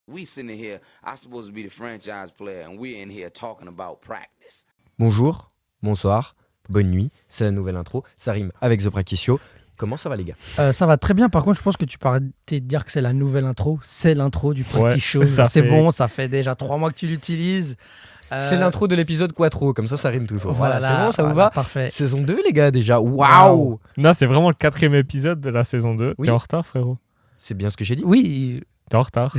We sitting here, I'm supposed to be the franchise player, and we're in here talking about practice. Bonjour, bonsoir, bonne nuit, c'est la nouvelle intro, ça rime avec The Practice Show. Comment ça va les gars? Ça va très bien, par contre je pense que tu peux arrêter de dire que c'est la nouvelle intro, c'est l'intro du Practice Show. Bon, ça fait déjà 3 mois que tu l'utilises. C'est l'intro de l'épisode Quattro, comme ça rime toujours. Voilà, c'est bon, ça vous va? Parfait. Saison 2 les gars déjà, waouh! Non, c'est vraiment le 4e épisode de la saison 2. Oui. T'es en retard frérot? C'est bien ce que j'ai dit? Oui, T'es en retard.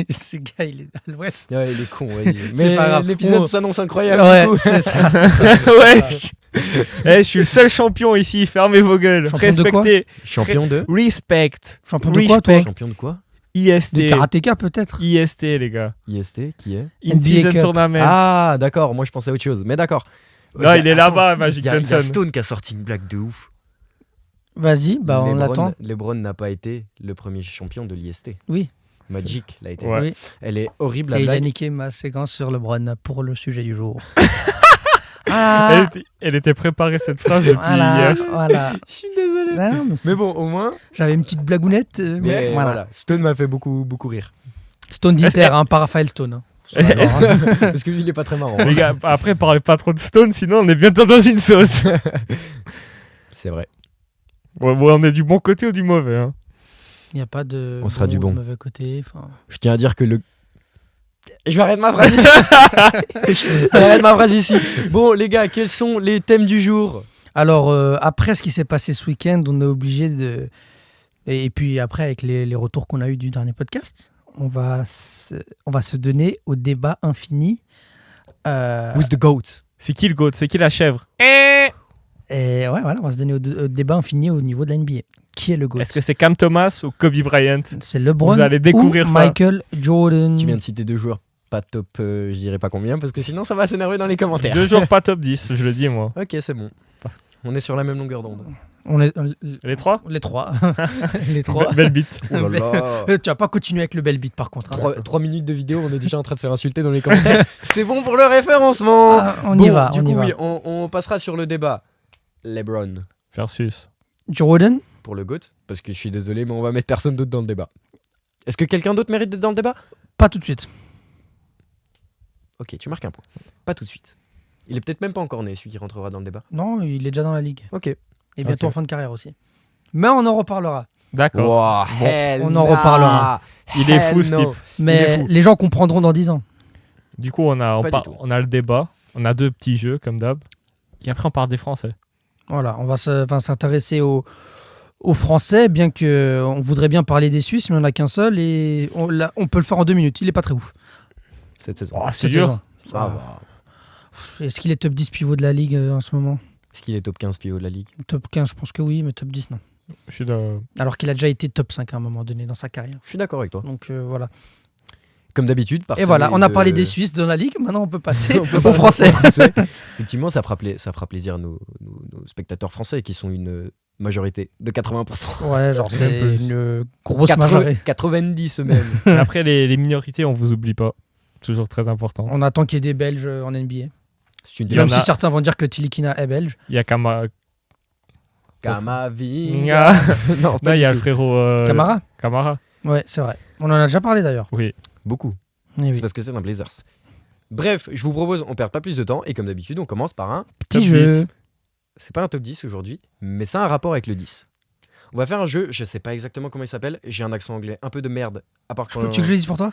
ce gars il est à l'ouest. Ouais, il est con, ouais. Mais pas grave. l'épisode s'annonce incroyable. Ouais, du coup. c'est ça. Ouais. Je suis le seul champion ici, fermez vos gueules. Champion de quoi? Respectez. Champion de? Respect. Champion de quoi, toi? Champion de quoi? IST. De karatéka peut-être. IST les gars. IST, qui est? In-season Cup. tournament. Ah, d'accord, moi je pensais à autre chose, mais d'accord. Non, il est là-bas, Attends, Magic y a Johnson. Stone qui a sorti une blague de ouf. Vas-y, on l'attend. LeBron n'a pas été le premier champion de l'IST. Oui. Magic l'a été. Ouais. Oui. Elle est horrible la Et il a blague. niqué ma séquence sur LeBron pour le sujet du jour. Elle était préparée cette phrase depuis hier. Voilà. Je suis désolé. Non, Mais bon, au moins. j'avais une petite blagounette. Mais voilà. Stone m'a fait beaucoup rire. Stone d'Inter, pas Raphaël Stone. Hein. Parce que lui, il est pas très marrant. Les gars, après, parlez pas trop de Stone, sinon on est bientôt dans une sauce. C'est vrai. Ouais, on est du bon côté ou du mauvais hein. Il n'y a pas de On sera du bon. mauvais côté. Je tiens à dire que le. Je vais arrêter ma phrase ici. J'arrête ma phrase ici. Bon, les gars, quels sont les thèmes du jour? Alors, après ce qui s'est passé ce week-end, on est obligé de... Et puis après, avec les retours qu'on a eu du dernier podcast, on va se donner au débat infini. Who's the goat? C'est qui le GOAT? C'est qui la chèvre? Et ouais, voilà, on va se donner au débat infini au niveau de la NBA. Qui est le GOAT? Est-ce que c'est Cam Thomas ou Kobe Bryant? C'est LeBron Vous allez découvrir ou ça. Michael Jordan? Tu viens de citer 2 joueurs. Pas top, je dirais pas combien, parce que sinon ça va s'énerver dans les commentaires. 2 jours pas top 10, je le dis moi. Ok, c'est bon. On est sur la même longueur d'onde. Les 3? Les 3. Les 3. Belle bite. Oh là là. Tu vas pas continuer avec le bel beat par contre. Hein. 3 minutes de vidéo, on est déjà en train de se faire insulter dans les commentaires. C'est bon pour le référencement. On y va. Du on coup, y va. oui, on passera sur le débat. LeBron Versus. Jordan? pour le GOAT, parce que je suis désolé, mais on va mettre personne d'autre dans le débat. Est-ce que quelqu'un d'autre mérite d'être dans le débat? Pas tout de suite. Ok, tu marques un point. Pas tout de suite. Il est peut-être même pas encore né, celui qui rentrera dans le débat. Non, il est déjà dans la ligue. Ok. Et bientôt Ok. en fin de carrière aussi. Mais on en reparlera. D'accord. Wow, Bon, hell on en nah. reparlera. Il est fou, Hell ce no. type. Il est Mais fou. les gens comprendront dans 10 ans. Du coup, on a le débat. On a 2 petits jeux, comme d'hab. Et après, on parle des Français. Voilà, on va s'intéresser aux Français, bien qu'on voudrait bien parler des Suisses, mais on n'a qu'un seul et on peut le faire en 2 minutes. Il est pas très ouf. Cette saison. Oh, c'est Cette dur. saison. Ça va. Est-ce qu'il est top 10 pivot de la ligue en ce moment? Est-ce qu'il est top 15 pivot de la ligue? Top 15, je pense que oui, mais top 10, non. Je suis de... Alors qu'il a déjà été top 5 à un moment donné dans sa carrière. Je suis d'accord avec toi. Donc voilà. Comme d'habitude. Et voilà, on a parlé des Suisses dans la ligue, maintenant on peut passer aux Français. Effectivement, ça fera plaisir nos spectateurs français qui sont une majorité de 80%. Ouais, genre Même c'est plus. une grosse majorité. 90 même. Après, les minorités, on vous oublie pas. Toujours très important. On attend qu'il y ait des Belges en NBA. C'est une Il y en Même a- si certains vont dire que Tilikina est belge. Il y a Kamavinga. Non, pas il y du a le tout. frérot Camara. Camara. Ouais, c'est vrai. On en a déjà parlé d'ailleurs. Oui. Beaucoup. Eh oui. C'est parce que c'est un Blazers. Bref, je vous propose, on perd pas plus de temps et comme d'habitude, on commence par un. Petit top jeu. 10. C'est pas un top 10 aujourd'hui, mais ça a un rapport avec le 10. On va faire un jeu, je sais pas exactement comment il s'appelle, j'ai un accent anglais un peu de merde. À part Tu veux que je le dise pour toi?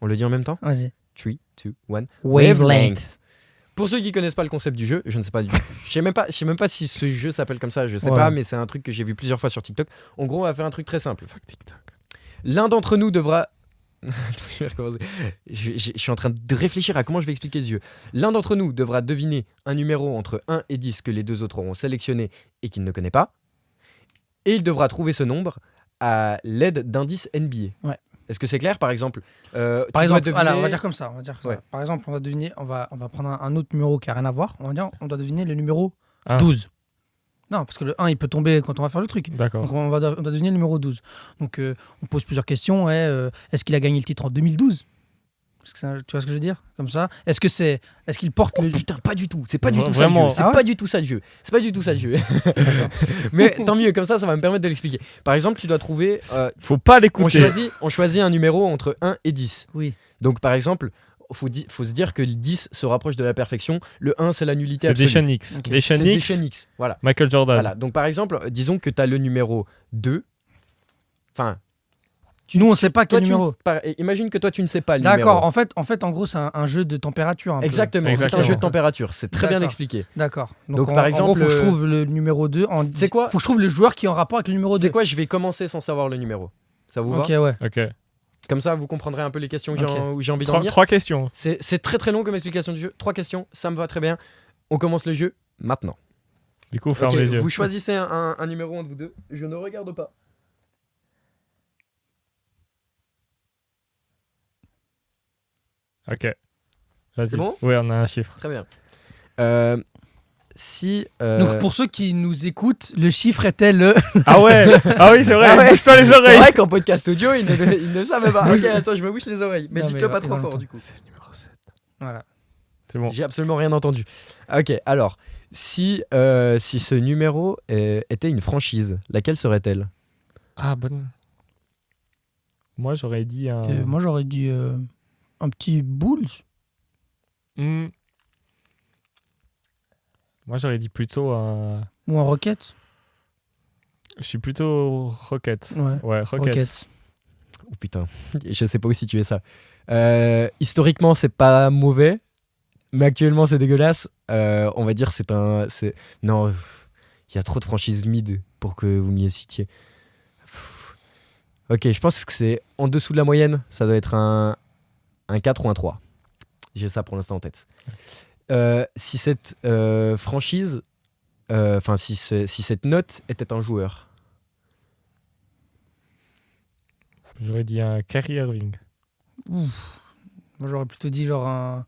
On le dit en même temps? Vas-y. 3, 2, 1. Wavelength. Pour ceux qui connaissent pas le concept du jeu, je ne sais pas du tout. Je sais même pas si ce jeu s'appelle comme ça, je sais Ouais. pas, mais c'est un truc que j'ai vu plusieurs fois sur TikTok. En gros, on va faire un truc très simple. L'un d'entre nous devra. Attends, je vais recommencer. Je suis en train de réfléchir à comment je vais expliquer ce jeu. L'un d'entre nous devra deviner un numéro entre 1 et 10 que les 2 autres auront sélectionné et qu'il ne connaît pas. Et il devra trouver ce nombre à l'aide d'indices NBA. Ouais. Est-ce que c'est clair? Par exemple, Par tu dois exemple, deviner... voilà, on va dire comme ça. Ouais. Par exemple, on va prendre un autre numéro qui n'a rien à voir. On doit deviner le numéro Ah. 12. Non, parce que le 1, il peut tomber quand on va faire le truc. D'accord. Donc on doit deviner le numéro 12. Donc on pose plusieurs questions. Est-ce qu'il a gagné le titre en 2012? Tu vois ce que je veux dire? Comme ça. Est-ce qu'il porte le. Putain, pas du tout. C'est pas du tout ça le Vraiment. jeu. C'est Ah ouais pas du tout ça le jeu. C'est pas du tout ça le jeu. Mais tant mieux, comme ça va me permettre de l'expliquer. Par exemple, tu dois trouver. Faut pas l'écouter. On choisit un numéro entre 1 et 10. Oui. Donc par exemple, faut se dire que le 10 se rapproche de la perfection. Le 1, c'est la nullité C'est absolue. Deschamps X. Ok. C'est Deschamps X, Deschamps X. Voilà. Michael Jordan. Voilà. Donc par exemple, disons que tu as le numéro 2. Enfin, Nous, on sait pas toi, quel numéro. imagine que toi, tu ne sais pas le numéro. D'accord. En fait, en gros, c'est un jeu de température. Un peu. Exactement, c'est un Exactement. jeu de température. C'est très bien D'accord. expliqué. D'accord. Donc, en par exemple, gros, faut que je trouve le numéro 2. C'est quoi? Faut que je trouve le joueur qui est en rapport avec le numéro 2. C'est quoi? Je vais commencer sans savoir le numéro. Ça vous Ok, va? ouais. Ok. Comme ça, vous comprendrez un peu les questions Ok. où j'ai envie d'en venir. 3 questions. C'est très très long comme explication du jeu. 3 questions, ça me va très bien. On commence le jeu maintenant. Du coup, ferme Ok, les yeux. vous choisissez un numéro entre vous deux. Je ne regarde pas. Ok. Vas-y. C'est bon? Ouais, on a un chiffre. Très bien. Si. Donc, pour ceux qui nous écoutent, le chiffre était le. Ah ouais. Ah oui, c'est vrai. Ah ouais. Bouge-toi les C'est oreilles. vrai qu'en podcast audio, ils ne savaient pas. Ok, attends, je me bouche les oreilles. Mais Non, dites-le mais pas en trop même fort temps. du coup. C'est le numéro 7. Voilà. C'est bon. J'ai absolument rien entendu. Ok, alors, si ce numéro était une franchise, laquelle serait-elle? Ah, bonne. Moi, j'aurais dit un. Moi, j'aurais dit un petit Bulls. Hmm. Moi, j'aurais dit plutôt un. Ou un Rocket. Je suis plutôt Rocket. Ouais. Ouais, Rocket. Rocket. Oh putain, je sais pas où situer ça. Historiquement, c'est pas mauvais, mais actuellement, c'est dégueulasse. On va dire non, il y a trop de franchises mid pour que vous m'y citiez. Ok, je pense que c'est en dessous de la moyenne. Ça doit être un 4 ou un 3. J'ai ça pour l'instant en tête. Si cette franchise, enfin si cette note était un joueur. J'aurais dit un Kyrie Irving. Moi, j'aurais plutôt dit genre un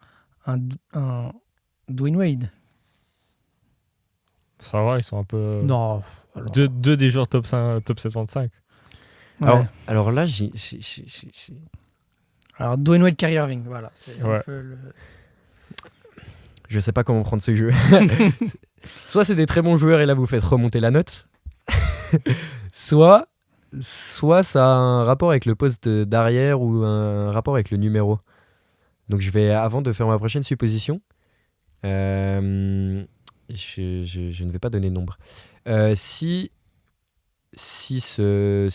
Dwayne Wade. Ça va, ils sont un peu. Non. Deux des joueurs top 75. Ouais. Alors là, Alors, Dwayne Wade, Kyrie Irving, voilà. C'est un Ouais. peu le- je sais pas comment prendre ce jeu. Soit c'est des très bons joueurs et là vous faites remonter la note. soit ça a un rapport avec le poste d'arrière ou un rapport avec le numéro. Donc je vais, avant de faire ma prochaine supposition, je ne vais pas donner de nombre. Si ce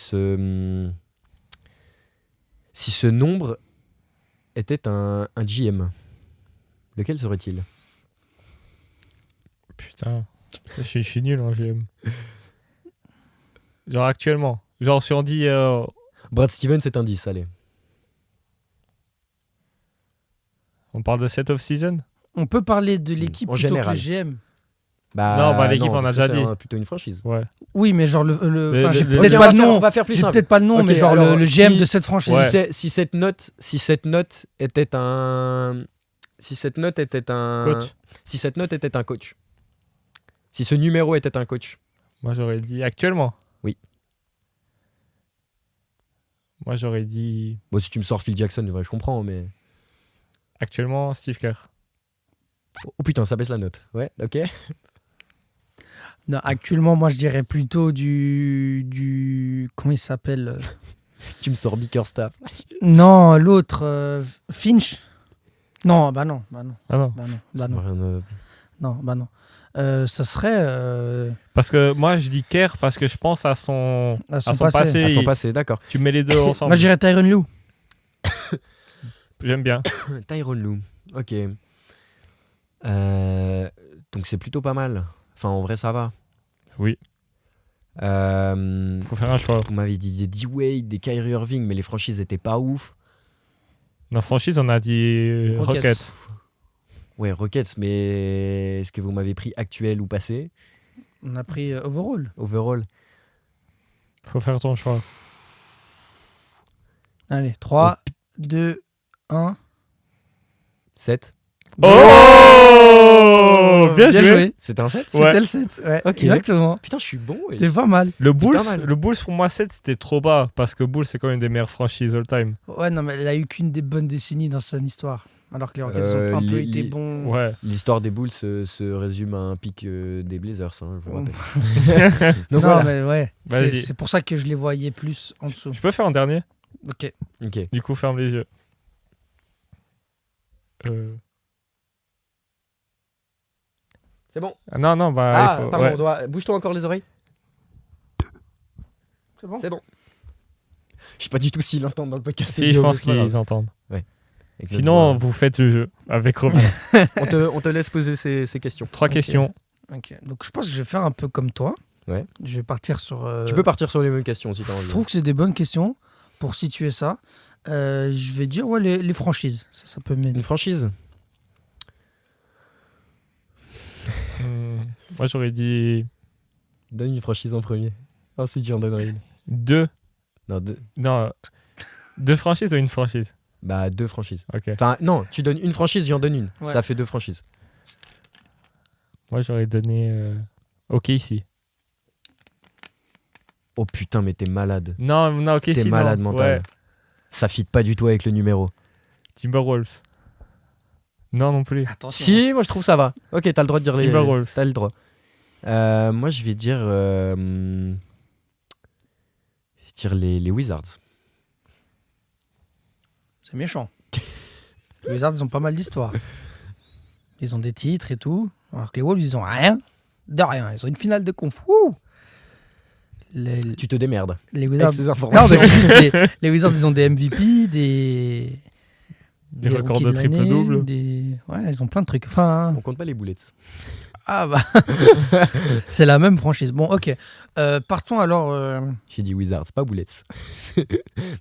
nombre était un GM, lequel serait-il? Putain. Je suis nul en GM. Genre actuellement. Genre si on dit. Brad Stevens est un 10, allez. On parle de cette off-season. On peut parler de l'équipe En plutôt général. que le GM. Non, l'équipe, on a parce déjà que c'est dit. plutôt une franchise. Ouais. Oui, mais genre enfin, j'ai le- peut-être Ok, pas on le va faire- nom. On va faire plus J'ai simple. peut-être pas le nom, Ok, mais genre alors, le GM si- de cette franchise. Ouais. Si cette note était un Coach. Si cette note était un coach. Si ce numéro était un coach. Moi j'aurais dit actuellement. Oui. Moi j'aurais dit Bon, si tu me sors Phil Jackson, ouais, je comprends, mais. actuellement Steve Kerr. Oh putain, ça baisse la note. Ouais, ok. Non, actuellement, moi, je dirais plutôt du comment il s'appelle Si tu me sors Bickerstaff. Non, l'autre, Finch. Non, bah non. Ah non. Ça serait Parce que moi je dis Kerr parce que je pense à son passé. À son passé, d'accord. Tu mets les deux ensemble. Moi, je dirais Tyronn Lue. J'aime bien. Tyrone Lue. Ok. Donc c'est plutôt pas mal. Enfin, en vrai, ça va. Oui. Faut faire un choix. Vous m'avez dit des D-Wade, des Kyrie Irving, mais les franchises étaient pas ouf. Dans franchise on a dit Rockets. Rockets. Ouais, Rockets, mais est-ce que vous m'avez pris actuel ou passé? On a pris overall. Overall. Faut faire ton choix. Allez, 3, 2, 1. 7. Oh, bien joué. C'était un 7 Ouais. C'était le 7. Ouais, Ok. exactement. Putain, je suis bon. ouais. T'es pas mal. Le pas mal. Bulls pour moi 7 c'était trop bas parce que Bulls c'est quand même des meilleures franchises all time. Ouais, non, mais elle a eu qu'une des bonnes décennies dans son histoire. Alors que les Rockets ont un peu été bons. Ouais. L'histoire des Bulls se résume à un pic des Blazers, hein, je vous Oh. rappelle. Non, Donc voilà. mais ouais. Vas-y. C'est pour ça que je les voyais plus en dessous. Je peux faire un dernier? Ok. Ok. Du coup, ferme les yeux. C'est bon. Ah, non, bah Ah, il faut... pardon, ouais. on doit... bouge-toi encore les oreilles. C'est bon. C'est bon. Je sais pas du tout s'ils l'entendent dans le podcast. Si, je pense qu'ils entendent. Avec notre Sinon, voix. vous faites le jeu avec Robin. on te laisse poser ces questions. 3 Ok. questions. Ok. Donc je pense que je vais faire un peu comme toi. Ouais. Je vais partir sur. Tu peux partir sur les mêmes questions si t'as envie. Je trouve que c'est des bonnes questions pour situer ça. Je vais dire ouais, les franchises. Ça peut m'aider. Une franchise. Moi, j'aurais dit Donne une franchise en premier. Ensuite, j'en donnerai une. 2. Non, deux. Non, 2 franchises ou une franchise? Bah, 2 franchises. Ok. Enfin, non, tu donnes une franchise, j'en donne une. Ouais. Ça fait 2 franchises. Moi, j'aurais donné OK ici. Oh putain, mais t'es malade. Non, OK T'es ici. malade non. mental. Ouais. Ça fit pas du tout avec le numéro. Timberwolves. Non plus. Attention. Si, moi je trouve ça va. Ok, t'as le droit de dire les. Timberwolves. T'as le droit. Moi je vais dire. Les Wizards. C'est méchant. Les Wizards, ils ont pas mal d'histoires. Ils ont des titres et tout. Alors que les Wolves, ils ont rien. De rien. Ils ont une finale de conf. Wouh. Tu te démerdes. Les Wizards. Avec ces Non, informations. mais juste les Wizards, ils ont des MVP, des records rookies de l'année, triple-double. Ouais, ils ont plein de trucs. Enfin, On compte pas les Bullets. ah bah, c'est la même franchise. Bon, ok. Partons alors. J'ai dit Wizards, pas Bullets.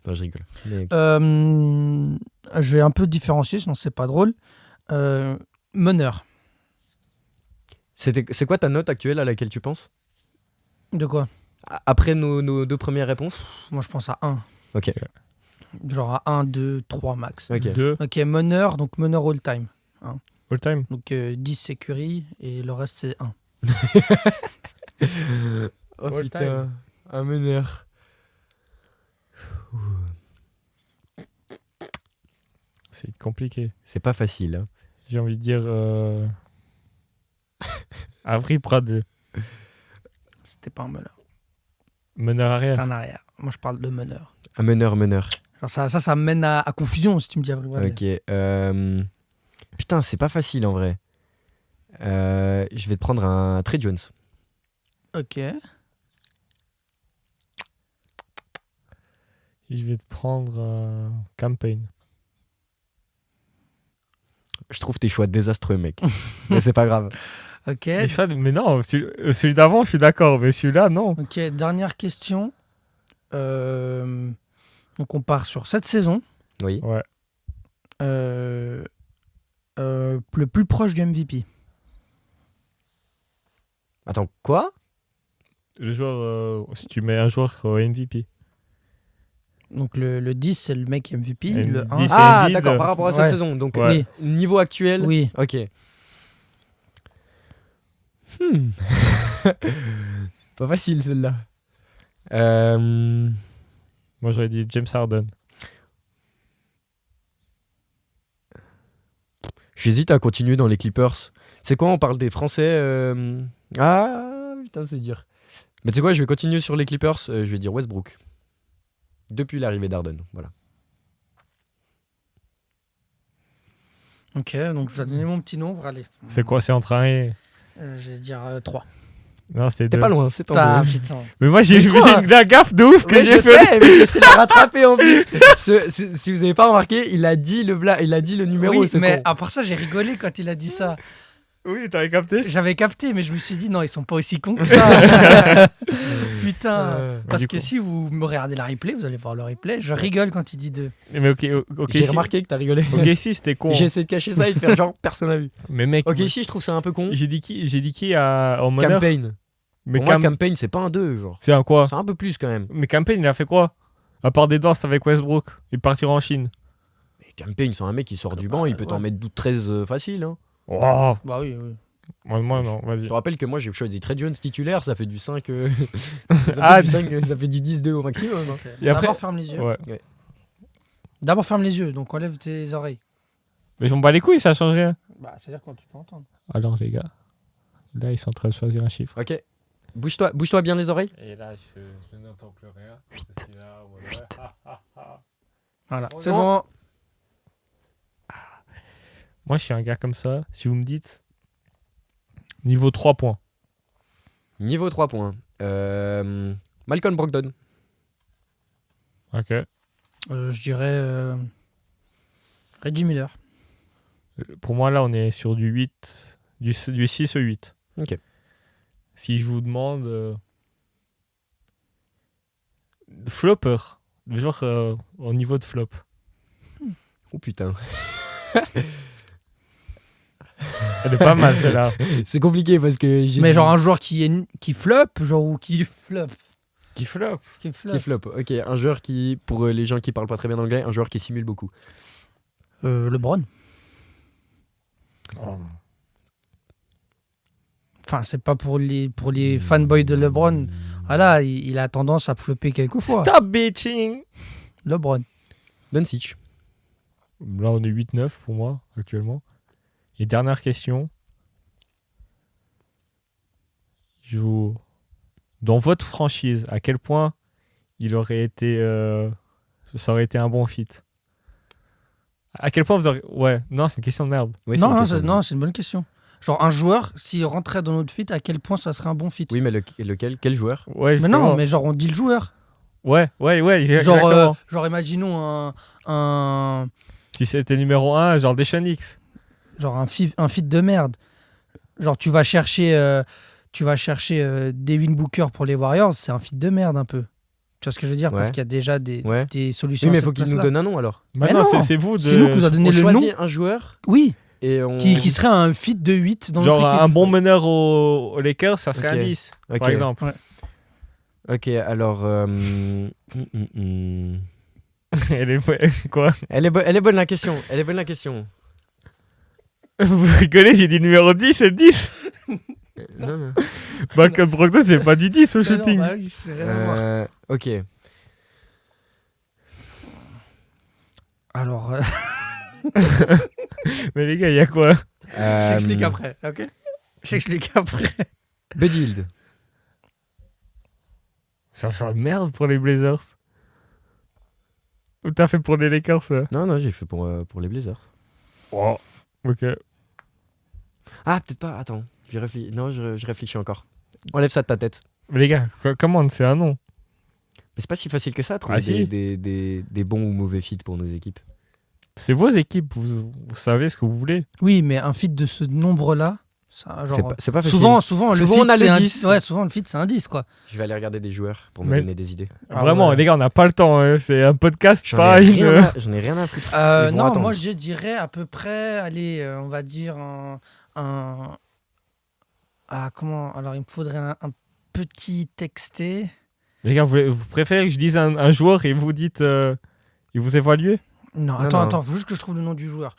Non, je rigole. Mais- Je vais un peu différencier, sinon c'est pas drôle. Meneur. C'est quoi ta note actuelle à laquelle tu penses De quoi? Après nos 2 premières réponses. Moi, je pense à 1. Ok. Genre à 1, 2, 3 max. Ok. 2 Ok, meneur, donc meneur all-time. all time. Donc 10 c'est Curry et le reste c'est 1. Oh All putain, time. un meneur. C'est compliqué. C'est pas facile. Hein. J'ai envie de dire Avery Bradley. C'était pas un meneur. Meneur C'était arrière. un arrière. Moi, je parle de meneur. Un meneur. Alors ça me mène à confusion si tu me dis Avery Bradley. Ok. Putain, c'est pas facile en vrai. Je vais te prendre un Trey Jones. Ok. Je vais te prendre Campaign. Je trouve tes choix désastreux, mec. Mais c'est pas grave. Ok. Mais non, celui d'avant, je suis d'accord, mais celui-là, non. Ok, dernière question. Donc on part sur cette saison. Oui. Ouais. Le plus proche du MVP. Attends, quoi? Le joueur, si tu mets un joueur au MVP. Donc le 10 c'est le mec MVP. Et Le le 1 10, c'est... Ah, Embiid. d'accord, par rapport à cette Ouais. saison. Donc, Ouais. niveau actuel. Oui. Ok. Pas facile celle-là. Moi, j'aurais dit James Harden. J'hésite à continuer dans les Clippers. C'est quoi, on parle des Français Ah, putain, c'est dur. Mais tu sais quoi, je vais continuer sur les Clippers. Je vais dire Westbrook. Depuis l'arrivée d'Harden, voilà. Ok, donc je vais donner mon petit nombre. Allez. C'est quoi? C'est entre 1 et... Je vais dire 3. Non, c'était T'es 2. pas loin, c'est en Ah deux. putain. Mais moi, j'ai Mais quoi? fait la gaffe de ouf que Ouais, j'ai je fait. sais, mais j'essaie de le rattraper en plus. Si vous avez pas remarqué, il a dit le numéro. Oui, ce mais con. à part ça, j'ai rigolé quand il a dit ça. Oui, t'avais capté. J'avais capté, mais je me suis dit non, ils sont pas aussi cons que ça. Putain. Parce Du que coup. si vous me regardez la replay, vous allez voir le replay. Je rigole quand il dit 2. Mais ok, J'ai si. remarqué que t'as rigolé. Ok, si, c'était con. J'ai essayé de cacher ça et de faire genre personne n'a vu. Mais mec, Ok, si, je trouve ça un peu con. j'ai dit qui en meneur? Campaign. Mais Pour moi, Campaign, c'est pas un 2, genre. c'est un quoi? C'est un peu plus quand même. Mais Campaign, il a fait quoi? À part des danses avec Westbrook et partir en Chine. Mais Cam Payne, c'est un mec qui sort du banc, il peut t'en mettre 12-13 facile. Hein. Oh. Bah oui. Moi, non, Je vas-y. te rappelle que moi j'ai choisi Trey Jones titulaire, ça fait du 5. Ah, ça fait du 10-2 au maximum. Hein. Et après, D'abord, ferme les yeux. ouais. D'abord, ferme les yeux, donc enlève tes oreilles. Mais je m'en bats les couilles, ça change rien. Bah, c'est-à-dire quand tu peux entendre. Alors, les gars, là, ils sont en train de choisir un chiffre. Ok. Bouge-toi bien les oreilles. Et là, je n'entends plus rien. 8. Voilà, Oh c'est non. bon. Moi, je suis un gars comme ça. Si vous me dites niveau 3 points. Niveau 3 points. Malcolm Brogdon. Ok. Je dirais Reggie Miller. Pour moi, là, on est sur du 8, du 6 au 8. Ok. Si je vous demande flopper, genre au niveau de flop. Oh putain. Elle est pas mal, celle-là. C'est compliqué parce que j'ai. Mais genre un joueur qui flop, genre ou qui flop. Qui flop. Qui flop. Qui flop. Ok, un joueur qui, pour les gens qui parlent pas très bien anglais, un joueur qui simule beaucoup. LeBron. Enfin, c'est pas pour les fanboys de LeBron. Voilà, il a tendance à flopper quelquefois. Stop bitching. LeBron. Doncic. Là, on est 8-9 pour moi, actuellement. Et dernière question. Dans votre franchise, à quel point il aurait été... ça aurait été un bon fit? À quel point vous auriez... Ouais, non, c'est une question de merde. Oui, Non, c'est c'est une bonne question. Genre un joueur, s'il rentrait dans notre fit, à quel point ça serait un bon fit? Oui, mais lequel? Quel joueur? Ouais, Mais justement. non, mais genre on dit le joueur. Ouais, exactement. Genre imaginons un Si c'était numéro 1, genre Deshaun X. genre un fit de merde. Genre tu vas chercher Devin Booker pour les Warriors, c'est un fit de merde un peu. Tu vois ce que je veux dire? Ouais. Parce qu'il y a déjà des solutions. Oui, mais à il faut cette qu'il nous place-là. donne un nom alors. Maintenant, non, c'est vous de... C'est nous qui nous a donné On le nom. choisit un joueur Oui, et on. qui serait un fit de 8 dans Genre notre équipe. un bon meneur aux Lakers, ça serait Ok. un 10, Ok. par exemple. Ouais. Ok, alors. Elle est... Quoi? Elle est bonne la question. Elle est bonne la question. Vous rigolez, j'ai dit numéro 10, c'est le 10. Non. Malcolm Brogdon, c'est pas du 10 au Mais non, shooting. bah oui, c'est rien à voir. Ok. Alors, Mais les gars, il y a quoi? j'explique après, ok? J'explique après. Buddy Hield. C'est un genre de merde pour les Blazers. Ou t'as fait pour les Lakers, là? Non, j'ai fait pour les Blazers. Oh. Ok. Ah, peut-être pas. Attends. Je réfléchis encore. Enlève ça de ta tête. Mais les gars, comment c'est un nom? Mais c'est pas si facile que ça, trouver Ah, si. des bons ou mauvais fits pour nos équipes. C'est vos équipes, vous savez ce que vous voulez. Oui, mais un fit de ce nombre-là, ça, genre, C'est pas facile. souvent, le Souvent, fit, on a c'est le un 10. Ouais, souvent le fit, c'est un 10, quoi. Je vais aller regarder des joueurs pour me Mais- donner des idées. Ah Vraiment, ouais. les gars, on n'a pas le temps. Hein. C'est un podcast, J'en pas ai, une... j'en ai rien à foutre. Ils vont Non, attendre. moi je dirais à peu près, allez, on va dire comment? Alors il me faudrait un petit texté. Les gars, vous préférez que je dise un joueur et vous dites... et vous évaluez? Non, Non, attends, faut juste que je trouve le nom du joueur.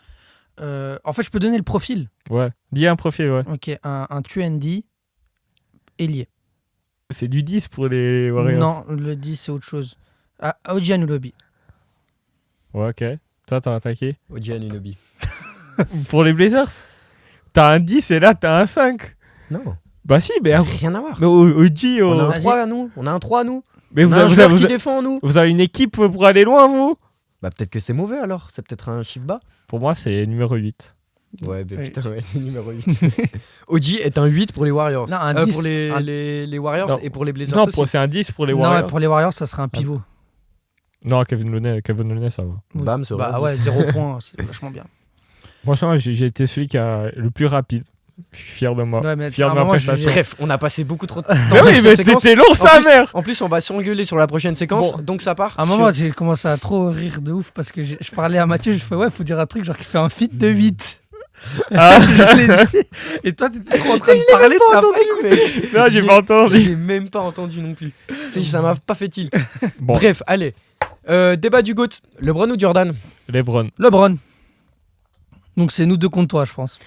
En fait, je peux donner le profil. Ouais. Dis un profil, ouais. Ok, un Tuendi ailier. C'est du 10 pour les Warriors. Non, le 10 c'est autre chose. OG Anunoby. Ouais, ok. Toi, t'as attaqué. OG Anunoby. Pour les Blazers, t'as un 10 et là, t'as un 5. Non. Bah si, mais Rien à voir. mais OG... On a un Vas-y. 3 nous. On a un 3 nous. Mais On a un joueur qui défend nous. vous avez une équipe pour aller loin, vous? Bah peut-être que c'est mauvais alors. C'est peut-être un chiffre bas. Pour moi, c'est numéro 8. Ouais, bah, Oui. putain, ouais, c'est numéro 8. OG est un 8 pour les Warriors. Non, un 10. Pour les Warriors Non. et pour les Blazers Non, aussi. c'est un 10 pour les Non, Warriors. pour les Warriors, ça serait un pivot. Non, Kevin Looney, ça va. Oui. Bam, ça Bah aurait ouais, dit. 0 points, c'est vachement bien. Franchement, j'ai été celui qui a le plus rapide. Je suis fier de moi. Ouais, mais Fier à de un ma moment, prestation. Bref, on a passé beaucoup trop de temps. Mais oui, sur mais cette séquence. c'était long, sa mère! En plus, on va s'engueuler sur la prochaine séquence. Bon. Donc ça part. À un moment, j'ai commencé à trop rire de ouf parce que je parlais à Mathieu, je fais ouais, faut dire un truc genre qui fait un fit de 8. Ah, Je l'ai dit. Et toi, t'étais trop en train de parler, t'as pas écouté. non, j'ai pas Je entendu. l'ai même pas entendu non plus. Ça m'a pas fait tilt. Bon, Bref, allez. Débat du GOAT. LeBron ou Jordan? LeBron. LeBron. Donc c'est nous deux contre toi, je pense.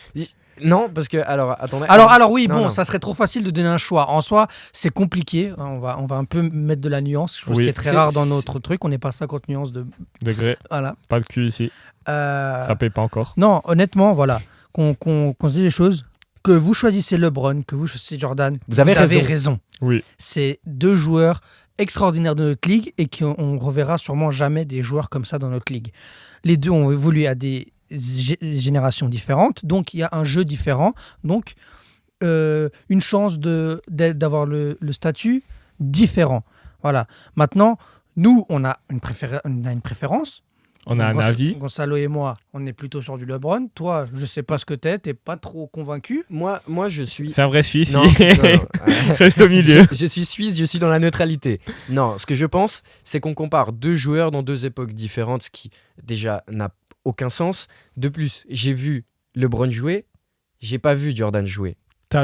Non, parce que alors attendez. Alors oui, Non, bon, non. ça serait trop facile de donner un choix. En soi, c'est compliqué. On va un peu mettre de la nuance, chose Oui. qui est très C'est- rare dans notre truc. On n'est pas à 50 nuances de. Degré. Voilà. Pas de cul ici. Ça paye pas encore. Non, honnêtement, voilà. Qu'on se dise les choses. Que vous choisissez LeBron, que vous choisissez Jordan, Vous avez raison. Oui. C'est deux joueurs extraordinaires de notre ligue et qu'on reverra sûrement jamais des joueurs comme ça dans notre ligue. Les deux ont évolué à des générations différentes, donc il y a un jeu différent, donc une chance d'avoir le statut différent. Voilà. Maintenant, nous, on a une préférence. On a un avis. Gonzalo et moi, on est plutôt sur du LeBron. Toi, je sais pas ce que t'es pas trop convaincu. Moi, je suis. C'est un vrai Suisse. Non, il- non, non. Reste au milieu. Je suis suisse, je suis dans la neutralité. Non, ce que je pense, c'est qu'on compare deux joueurs dans deux époques différentes, ce qui déjà n'a aucun sens. De plus, j'ai vu LeBron jouer, j'ai pas vu Jordan jouer.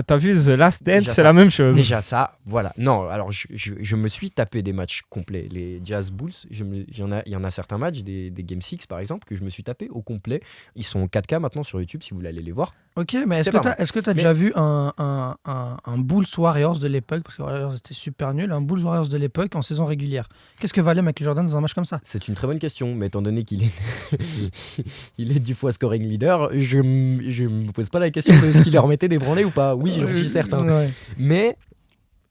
T'as vu The Last Dance, Déjà c'est ça. la même chose. Déjà ça, voilà. Non, alors je me suis tapé des matchs complets. Les Jazz Bulls, il y en a certains matchs, des Game 6 par exemple, que je me suis tapé au complet. Ils sont en 4K maintenant sur YouTube si vous voulez aller les voir. Ok, mais C'est pas mal. est-ce que tu as déjà vu un Bulls Warriors de l'époque, parce que Warriors était super nul, un Bulls Warriors de l'époque en saison régulière? Qu'est-ce que valait Michael Jordan dans un match comme ça? C'est une très bonne question, mais étant donné qu'il est, il est du fois scoring leader, je me pose pas la question de ce qu'il leur mettait des branlés ou pas. Oui, j'en suis certain. Ouais. Mais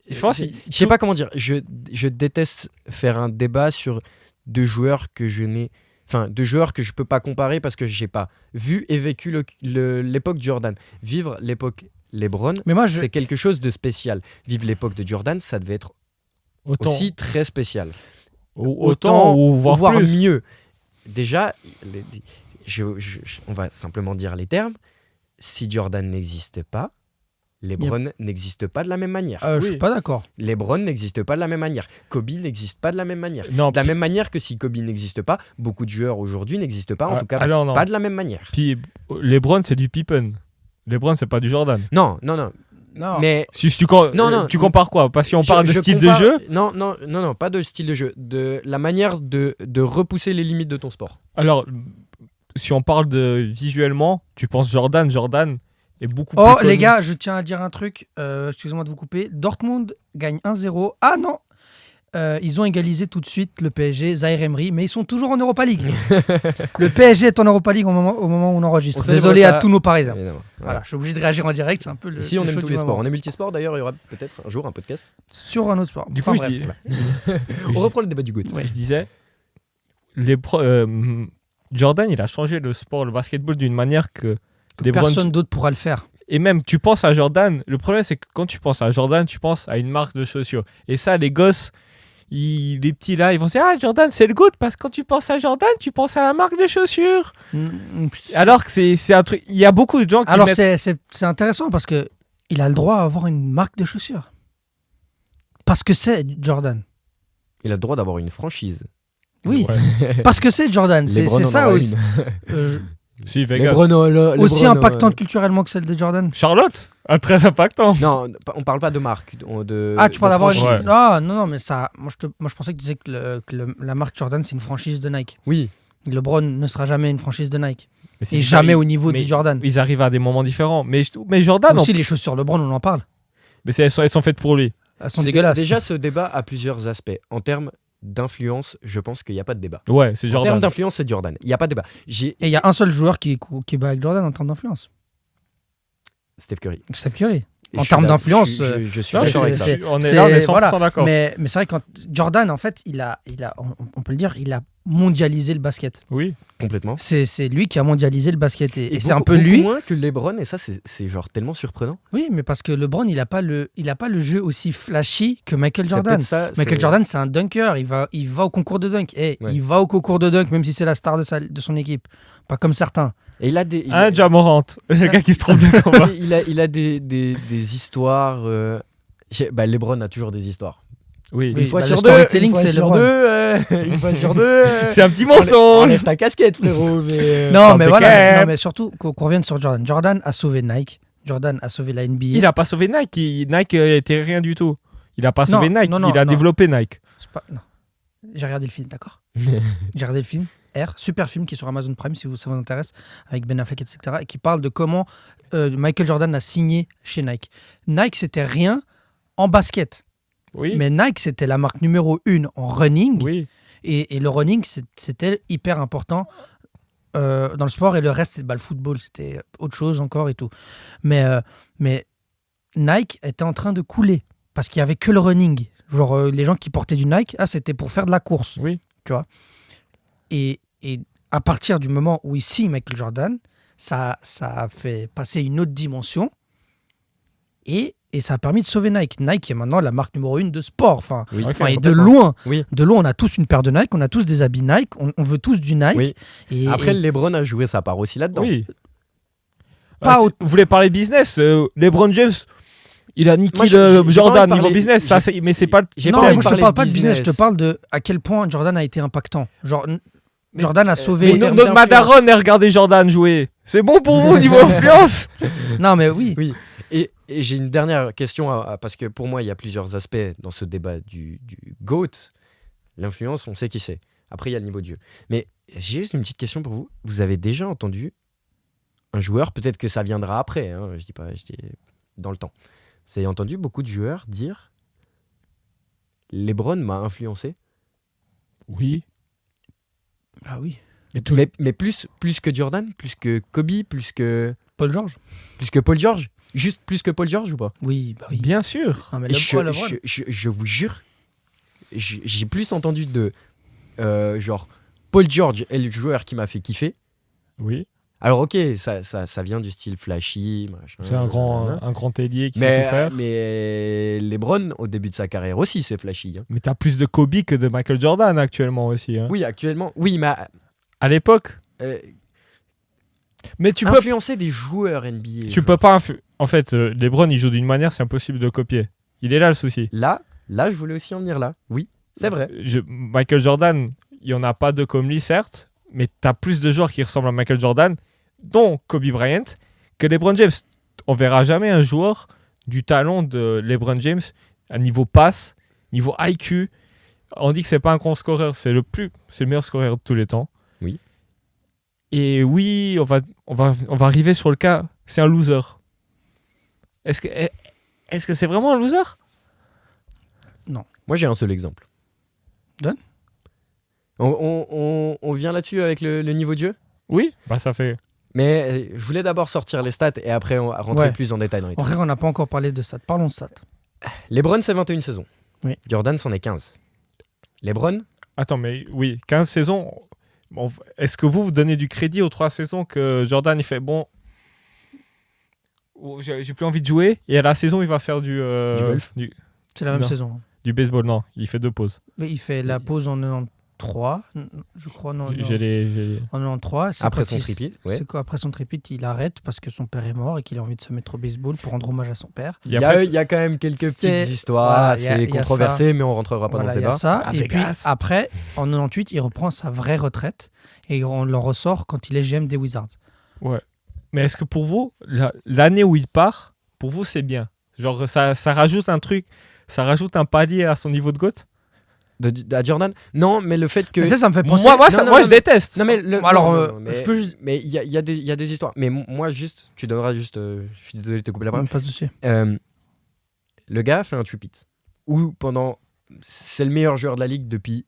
Je pense je sais pas comment dire. Je déteste faire un débat sur deux joueurs que je n'ai, enfin deux joueurs que je peux pas comparer parce que j'ai pas vu et vécu l'époque Jordan. Vivre l'époque LeBron, Mais moi, c'est quelque chose de spécial. Vivre l'époque de Jordan, ça devait être autant, aussi très spécial. autant ou voire plus. mieux. Déjà, on va simplement dire les termes. Si Jordan n'existe pas, LeBron n'existe pas de la même manière. Je suis pas d'accord. LeBron n'existe pas de la même manière. Kobe n'existe pas de la même manière. Non, De la même manière que si Kobe n'existe pas, beaucoup de joueurs aujourd'hui n'existent pas, en Ah, tout cas alors non. pas de la même manière. Puis LeBron, c'est du Pippen. LeBron, c'est pas du Jordan. Non. Non. Mais Si tu, Non. tu compares quoi? Parce qu'on je- parle de je style compare- de jeu. Non, pas de style de jeu. De la manière de repousser les limites de ton sport. Alors, si on parle de visuellement, tu penses Jordan est beaucoup plus Oh, connu. les gars, je tiens à dire un truc. Excusez-moi de vous couper. Dortmund gagne 1-0. Ah non! Ils ont égalisé tout de suite le PSG, Zaïre Emery, mais ils sont toujours en Europa League. Le PSG est en Europa League au moment où on enregistre. On célèbre Désolé ça. à tous nos Parisiens. Évidemment. Voilà, je suis obligé de réagir en direct. C'est un peu le. Ici, on le aime show tous du les moment. sports. On est multisport. D'ailleurs, il y aura peut-être un jour un podcast. Sur un autre sport. Du coup, Enfin, je bref. dis- On reprend le débat du goût. Je disais, Jordan, il a changé le sport, le basketball d'une manière que LeBron- Personne d'autre pourra le faire. Et même, tu penses à Jordan, le problème c'est que quand tu penses à Jordan, tu penses à une marque de chaussures. Et ça, les gosses, les petits là, ils vont se dire, ah, Jordan, c'est le GOAT, parce que quand tu penses à Jordan, tu penses à la marque de chaussures. Alors que c'est un truc, il y a beaucoup de gens qui Alors mettent... c'est intéressant parce que il a le droit à avoir une marque de chaussures. Parce que c'est Jordan. Il a le droit d'avoir une franchise. Oui, Ouais. parce que c'est Jordan. C'est LeBron en ça aura aussi. une. Si, Vegas. Aussi impactante culturellement que celle de Jordan. Charlotte, très impactant. Non, on parle pas de marque. Ah, tu parles d'avoir une. franchise. Ouais. Ah, non, mais ça. Moi, je pensais que tu disais que la marque Jordan, c'est une franchise de Nike. Oui. LeBron ne sera jamais une franchise de Nike. Mais c'est Et bizarre, jamais au niveau mais de Jordan. Ils arrivent à des moments différents. Mais Jordan, Aussi, les chaussures LeBron, on en parle. elles sont faites pour lui. Elles sont dégueulasses. Déjà, ce débat a plusieurs aspects. En termes d'influence, je pense qu'il n'y a pas de débat. Ouais, c'est En Jordan. termes d'influence, c'est Jordan. Il n'y a pas de débat. J'ai Et il y a un seul joueur qui bat avec Jordan en termes d'influence. Steph Curry. Steph Curry. Et En je suis termes d'ac- d'influence, je suis c'est- d'accord avec ça. c'est- On est c'est- là, on est 100% voilà. d'accord. Mais c'est vrai que quand Jordan, en fait, on peut le dire, il a mondialisé le basket. Oui. Complètement. C'est lui qui a mondialisé le basket. Et c'est un beaucoup- peu lui. beaucoup moins que LeBron, et ça, c'est genre tellement surprenant. Oui, mais parce que LeBron, il a pas le jeu aussi flashy que Michael C'est Jordan. peut-être ça, Michael c'est- Jordan, c'est un dunker. Il va au concours de dunk. Ouais. Il va au concours de dunk, même si c'est la star de son équipe. Pas comme certains. Et il a des. Un Jamorant, le gars qui se trompe de combat. il a des histoires. LeBron a toujours des histoires. Oui. Oui, Une fois bah, sur le deux, storytelling, une fois c'est sur LeBron. deux, une fois sur deux. C'est un petit Enlève mensonge. ta casquette, frérot. Mais Non, mais Impeccable. voilà. Non, mais surtout qu'on revienne sur Jordan. Jordan a sauvé Nike. Jordan a sauvé la NBA. Il a pas sauvé Nike. Nike était rien du tout. Il a pas Non, sauvé Nike. non, non, il a non. développé Nike. C'est pas- non. J'ai regardé le film, d'accord. J'ai regardé le film. R, super film qui est sur Amazon Prime si ça vous intéresse, avec Ben Affleck, etc. Et qui parle de comment Michael Jordan a signé chez Nike. Nike, c'était rien en basket. Oui. Mais Nike, c'était la marque numéro 1 en running. Oui. Et le running, c'était hyper important dans le sport. Et le reste, le football, c'était autre chose encore et tout. Mais Nike était en train de couler parce qu'il n'y avait que le running. Genre, les gens qui portaient du Nike, c'était pour faire de la course. Oui. Tu vois. Et à partir du moment où il signe Michael Jordan, ça a fait passer une autre dimension. Et ça a permis de sauver Nike. Nike est maintenant la marque numéro 1 de sport. Enfin, Oui. et de complètement. loin. Oui. De loin, on a tous une paire de Nike, on a tous des habits Nike, on veut tous du Nike. Oui. Et, Après, et LeBron a joué sa part aussi là-dedans. Oui. Pas au- Vous voulez parler business LeBron James, il a niqué Moi, j'ai pas envie Jordan de niveau parler- business. Ça, mais c'est pas. j'ai non, pas mais envie moi de je te parler parle pas de business, je business. te parle de à quel point Jordan a été impactant. Jordan a sauvé. mais Notre Madaron a regardé Jordan jouer. C'est bon pour vous au niveau influence. Non, mais oui. Oui. Et j'ai une dernière question, parce que pour moi, il y a plusieurs aspects dans ce débat du GOAT. L'influence, on sait qui c'est. Après, il y a le niveau de jeu. Mais j'ai juste une petite question pour vous. Vous avez déjà entendu un joueur, peut-être que ça viendra après, hein, je dis dans le temps. Vous avez entendu beaucoup de joueurs dire LeBron m'a influencé, Oui. Ah oui. mais plus que Jordan, plus que Kobe, plus que Paul George. Paul George. Juste plus que Paul George ou pas? Oui, bah oui. Bien sûr. Non, mais je, LeBron. je vous jure, j'ai plus entendu de genre Paul George est le joueur qui m'a fait kiffer. Oui. Alors ok, ça vient du style flashy, machin, C'est un grand ailier qui sait tout mais, faire. mais LeBron, au début de sa carrière aussi, c'est flashy. Hein. Mais t'as plus de Kobe que de Michael Jordan actuellement aussi. Hein. Oui, actuellement, oui, mais À l'époque. Mais tu peux. influencer des joueurs NBA. Tu genre. peux pas. En fait, LeBron il joue d'une manière, c'est impossible de copier. Il est là le souci. Là, je voulais aussi en venir là. Oui, c'est vrai. Michael Jordan, il y en a pas de comme lui certes, mais t'as plus de joueurs qui ressemblent à Michael Jordan, dont Kobe Bryant, que LeBron James. On verra jamais un joueur du talent de LeBron James à niveau passe, niveau IQ. On dit que c'est pas un grand scoreur, c'est le meilleur scoreur de tous les temps. Oui. Et oui, on va arriver sur le cas, c'est un loser. Est-ce que c'est vraiment un loser? Moi, j'ai un seul exemple. Donne. On vient là-dessus avec le niveau de jeu. Oui, bah ça fait. Mais je voulais d'abord sortir les stats et après on va rentrer Ouais. plus en détail dans les En trucs. vrai, on n'a pas encore parlé de stats. Parlons de stats. LeBron, c'est 21 saisons. Oui. Jordan, c'en est 15. LeBron, Attends, mais oui, 15 saisons. Bon, est-ce que vous donnez du crédit aux 3 saisons que Jordan il fait bon, j'ai plus envie de jouer, et à la saison il va faire du golf C'est la même Non. saison. du baseball? Non, il fait 2 pauses. Mais il fait la pause en 93, je crois. Non, J'ai en 93. c'est après quand son il- triplé. Ouais. C'est quoi, après son tripit, il arrête parce que son père est mort et qu'il a envie de se mettre au baseball pour rendre hommage à son père. Il y a quand même quelques C'est- petites histoires voilà, il y a assez controversées, mais on rentrera pas Voilà, dans il le y a débat. ça. À Et puis Vegas. après, en 98, il reprend sa vraie retraite et on le ressort quand il est GM des Wizards. Mais est-ce que pour vous, l'année où il part, pour vous c'est bien? Genre ça rajoute un truc, ça rajoute un palier à son niveau de GOAT? À Jordan? Non, mais le fait que. Mais ça me fait penser. Moi Non, je déteste. Non, mais Alors, mais je peux juste- mais il y a des histoires. Mais moi, juste, tu donneras juste. Je suis désolé de te couper la parole. Pas de souci. Le gars fait un tripit. Où c'est le meilleur joueur de la ligue depuis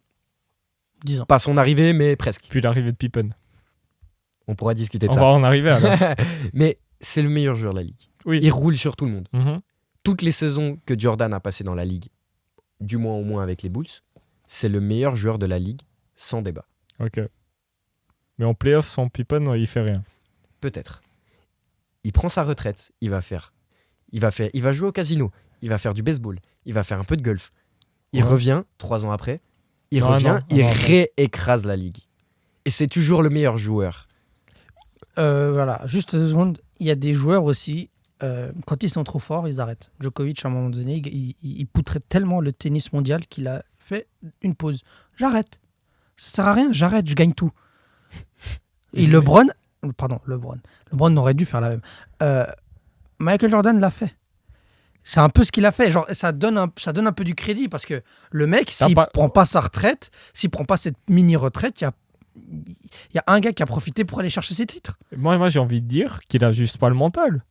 10 ans. pas son arrivée, mais presque. Puis l'arrivée de Pippen. On pourra discuter de On ça. va en arriver alors. Mais c'est le meilleur joueur de la ligue. Oui. Il roule sur tout le monde. Mhm. Toutes les saisons que Jordan a passées dans la ligue, du moins au moins avec les Bulls, c'est le meilleur joueur de la ligue, sans débat. Ok. Mais en playoff, sans Pippen, il fait rien. Peut-être. Il prend sa retraite, il va jouer au casino, il va faire du baseball, il va faire un peu de golf. Il Ouais. revient 3 ans après, il Non, revient, non, il non. réécrase la ligue. Et c'est toujours le meilleur joueur. Voilà, juste 2 secondes. Il y a des joueurs aussi, quand ils sont trop forts, ils arrêtent. Djokovic, à un moment donné, il poutrait tellement le tennis mondial qu'il a fait une pause. J'arrête. Ça sert à rien, j'arrête, je gagne tout. Et LeBron aurait dû faire la même. Michael Jordan l'a fait. C'est un peu ce qu'il a fait. Genre, ça donne un peu du crédit parce que le mec, s'il prend pas sa retraite, s'il prend pas cette mini-retraite, il y a un gars qui a profité pour aller chercher ses titres. Moi, j'ai envie de dire qu'il a juste pas le mental.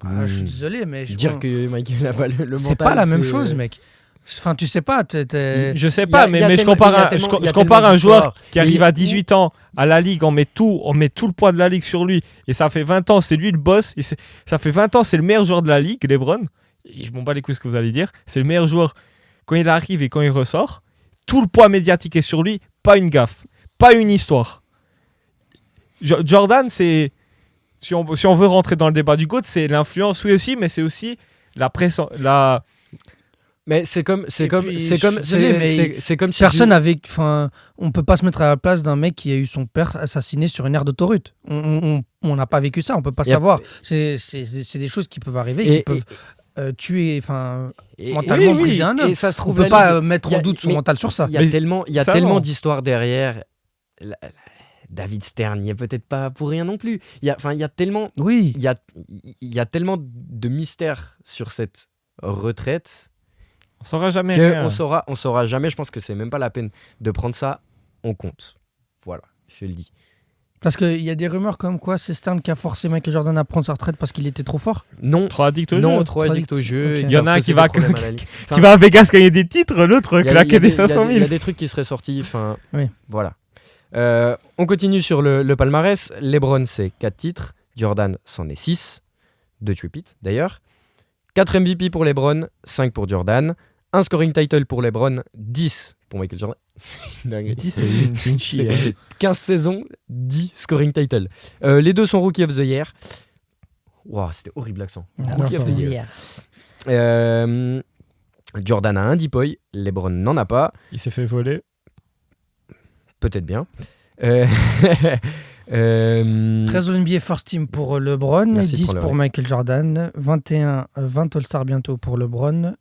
Je suis désolé, mais... Dire que Michael a pas le mental... C'est pas la même chose, mec. Enfin, tu sais pas. Je sais pas, mais je compare un joueur qui arrive à 18 ans à la Ligue, on met tout le poids de la Ligue sur lui, et ça fait 20 ans, c'est lui le boss, et ça fait 20 ans, c'est le meilleur joueur de la Ligue, LeBron, et je m'en bats les couilles ce que vous allez dire, c'est le meilleur joueur quand il arrive et quand il ressort, tout le poids médiatique est sur lui, pas une gaffe, pas une histoire. Jordan, c'est... Si on veut rentrer dans le débat du GOAT, c'est l'influence, oui aussi, mais c'est aussi la pression, Mais c'est comme si personne on peut pas se mettre à la place d'un mec qui a eu son père assassiné sur une aire d'autoroute. On n'a pas vécu ça, on peut pas savoir. C'est des choses qui peuvent arriver, qui peuvent tuer, mentalement briser un homme. Et ça se trouve, on peut pas mettre en doute son mental sur ça. Il y a tellement d'histoires derrière. David Stern, il n'y a peut-être pas pour rien non plus. Il y a tellement, oui, il y a tellement de mystères sur cette retraite. On saura jamais rien. On saura jamais. Je pense que c'est même pas la peine de prendre ça en compte. Voilà, je le dis. Parce qu'il y a des rumeurs comme quoi c'est Stern qui a forcé Michael Jordan à prendre sa retraite parce qu'il était trop fort. Non, trop addict au jeu. Non, trop addict au jeu. Okay. Il y en a un qui va à Vegas gagner des titres, l'autre claquer des 500 000. Il y a des trucs qui seraient sortis. Oui. Voilà. On continue sur le palmarès. LeBron, c'est 4 titres. Jordan, c'en est 6. 2 repeats d'ailleurs. 4 MVP pour LeBron, 5 pour Jordan. 1 scoring title pour LeBron, 10 pour Michael Jordan. C'est dingue. 10, c'est une chie. 15 saisons, 10 scoring title. Les deux sont Rookie of the Year. Wow, c'était horrible l'accent. Rookie of the Year. Jordan a un DPOY, LeBron n'en a pas. Il s'est fait voler. Peut-être bien. 13 NBA First Team pour LeBron, Merci 10 pour Michael Jordan, 20 All-Star bientôt pour LeBron.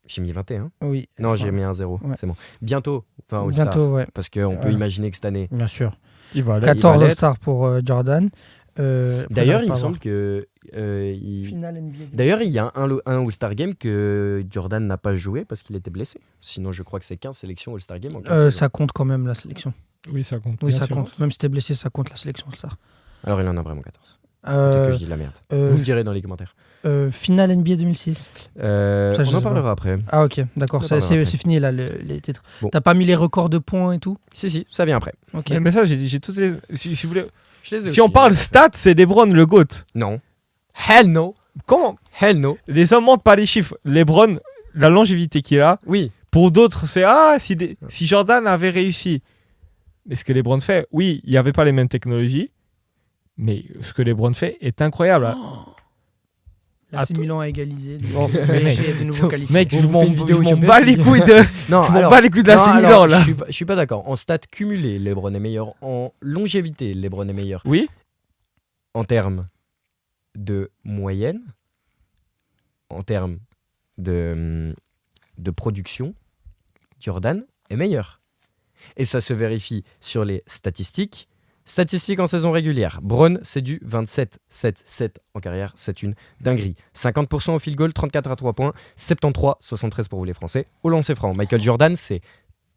J'ai mis 21. Oui. Non, j'ai mis un 0. Ouais. C'est bon. Bientôt, All-Star. Bientôt, ouais. Parce qu'on peut imaginer que cette année. Bien sûr. 14 All-Star pour Jordan. D'ailleurs, il me semble que. Finale NBA. D'ailleurs, il y a un All-Star Game que Jordan n'a pas joué parce qu'il était blessé. Sinon, je crois que c'est 15 sélections All-Star Game en 15 ça compte quand même la sélection. Oui, ça compte. Oui, ça compte. Même si t'es blessé, ça compte la sélection All-Star. Alors, il en a vraiment 14. Peut-être que je dis de la merde. Vous me direz dans les commentaires. Finale NBA 2006. On en parlera après. Ah, ok, d'accord. C'est fini là, les titres. Bon. T'as pas mis les records de points et tout? Si, ça vient après. Okay. Mais ça, j'ai toutes les. Si vous voulez. Si on parle stats, c'est LeBron le GOAT. Non. Hell no. Comment? Hell no. Les hommes mentent pas les chiffres. LeBron, la longévité qu'il a. Oui. Pour d'autres, c'est si Jordan avait réussi. Mais ce que LeBron fait, oui, il n'y avait pas les mêmes technologies. Mais ce que LeBron fait est incroyable. L'AC Milan a égalisé. De nouveau qualifié. Mec, je m'en bats les couilles de l'AC Milan là. Je suis pas d'accord. En stats cumulés, LeBron est meilleur. En longévité, LeBron est meilleur. Oui. En termes de moyenne, en termes de production, Jordan est meilleur. Et ça se vérifie sur les statistiques. Statistiques en saison régulière. Bron, c'est du 27-7-7 en carrière. C'est une dinguerie. 50% au field goal, 34 à 3 points, 73-73 pour vous les Français. Au lancer franc, Michael Jordan, c'est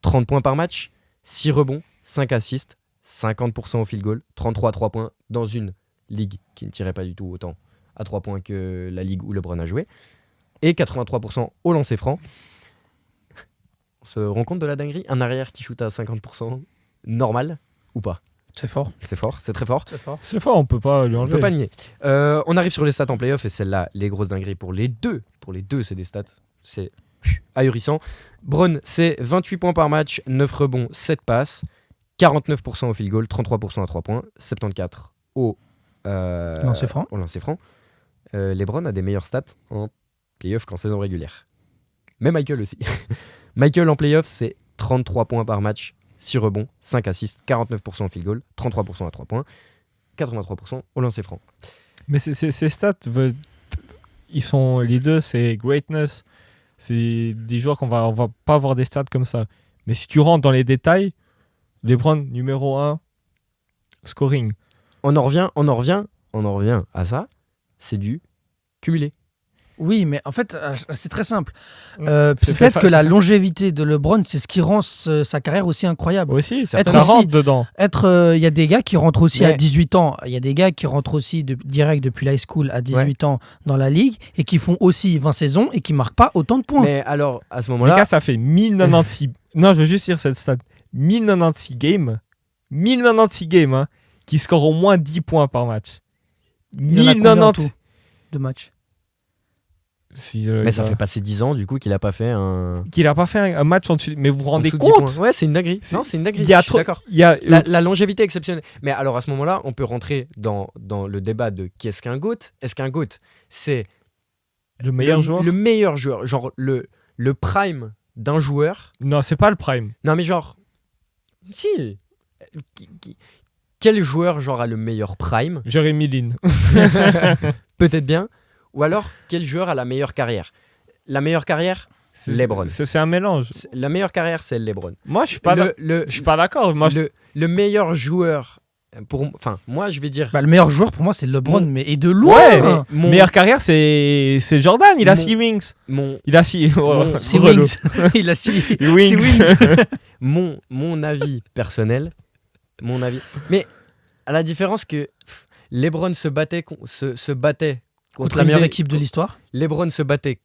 30 points par match, 6 rebonds, 5 assists, 50% au field goal, 33 à 3 points dans une ligue qui ne tirait pas du tout autant à 3 points que la ligue où LeBron a joué. Et 83% au lancer franc. On se rend compte de la dinguerie? Un arrière qui shoot à 50%, normal ou pas? C'est fort. C'est fort, c'est très fort. C'est fort, on peut pas lui enlever. On peut pas nier. On arrive sur les stats en playoff et celle-là, les grosses dingueries pour les deux. Pour les deux, c'est des stats. C'est ahurissant. Bron, c'est 28 points par match, 9 rebonds, 7 passes, 49% au field goal, 33% à 3 points, 74 au lancer franc. LeBron a des meilleures stats en playoff qu'en saison régulière. Mais Michael aussi. Michael en playoff, c'est 33 points par match, 6 rebonds, 5 assists, 49% au field goal, 33% à 3 points, 83% au lancer franc. Mais ces stats, ils sont les deux, c'est greatness. C'est des joueurs on va pas avoir des stats comme ça. Mais si tu rentres dans les détails, LeBron numéro 1, scoring. On en revient à ça, c'est du cumulé. Oui, mais en fait, c'est très simple. C'est Peut-être que la c'est- longévité de LeBron, c'est ce qui rend sa carrière aussi incroyable. Aussi, ça, Être ça aussi- rentre dedans. Il y a des gars qui rentrent aussi à Mais- 18 ans. Il y a des gars qui rentrent aussi direct depuis l'high school à 18 ans dans la ligue et qui font aussi 20 saisons et qui marquent pas autant de points. Mais alors, à ce Les moment-là, gars, ça fait 1096. Non, je veux juste dire cette stat. 1096 games. 1096 games, hein, qui scorent au moins 10 points par match. Il y en a combien en 1096. tout de matchs? mais ça fait passer 10 ans du coup qu'il a pas fait un. Qu'il a pas fait un match en dessus. Mais vous vous en rendez dessous de 10 compte? points. Ouais, c'est une dinguerie. C'est- Non, c'est une dinguerie. Il y a je suis trop. d'accord. Il y a La longévité exceptionnelle. Mais alors à ce moment-là, on peut rentrer dans le débat de qu'est-ce qu'un GOAT. Est-ce qu'un GOAT, c'est le meilleur joueur. le meilleur joueur, genre le prime d'un joueur? Non, c'est pas le prime. Non, mais genre, si. Quel joueur genre a le meilleur prime? Jeremy Lin. Peut-être bien. Ou alors quel joueur a la meilleure carrière? La meilleure carrière, LeBron. C'est un mélange. La meilleure carrière, c'est LeBron. Moi, je suis pas. Je suis pas d'accord. Moi, le meilleur joueur enfin moi je vais dire Bah, le meilleur joueur pour moi, c'est LeBron, Mon- mais et de loin. Ouais, mais mon- meilleure carrière, c'est Jordan. Il a Mon- 6 wings. mon Il a 6. Six wings. Il a six Wings. wings. mon avis personnel, mais à la différence que LeBron se battait Contre la meilleure équipe de l'histoire. LeBron se battait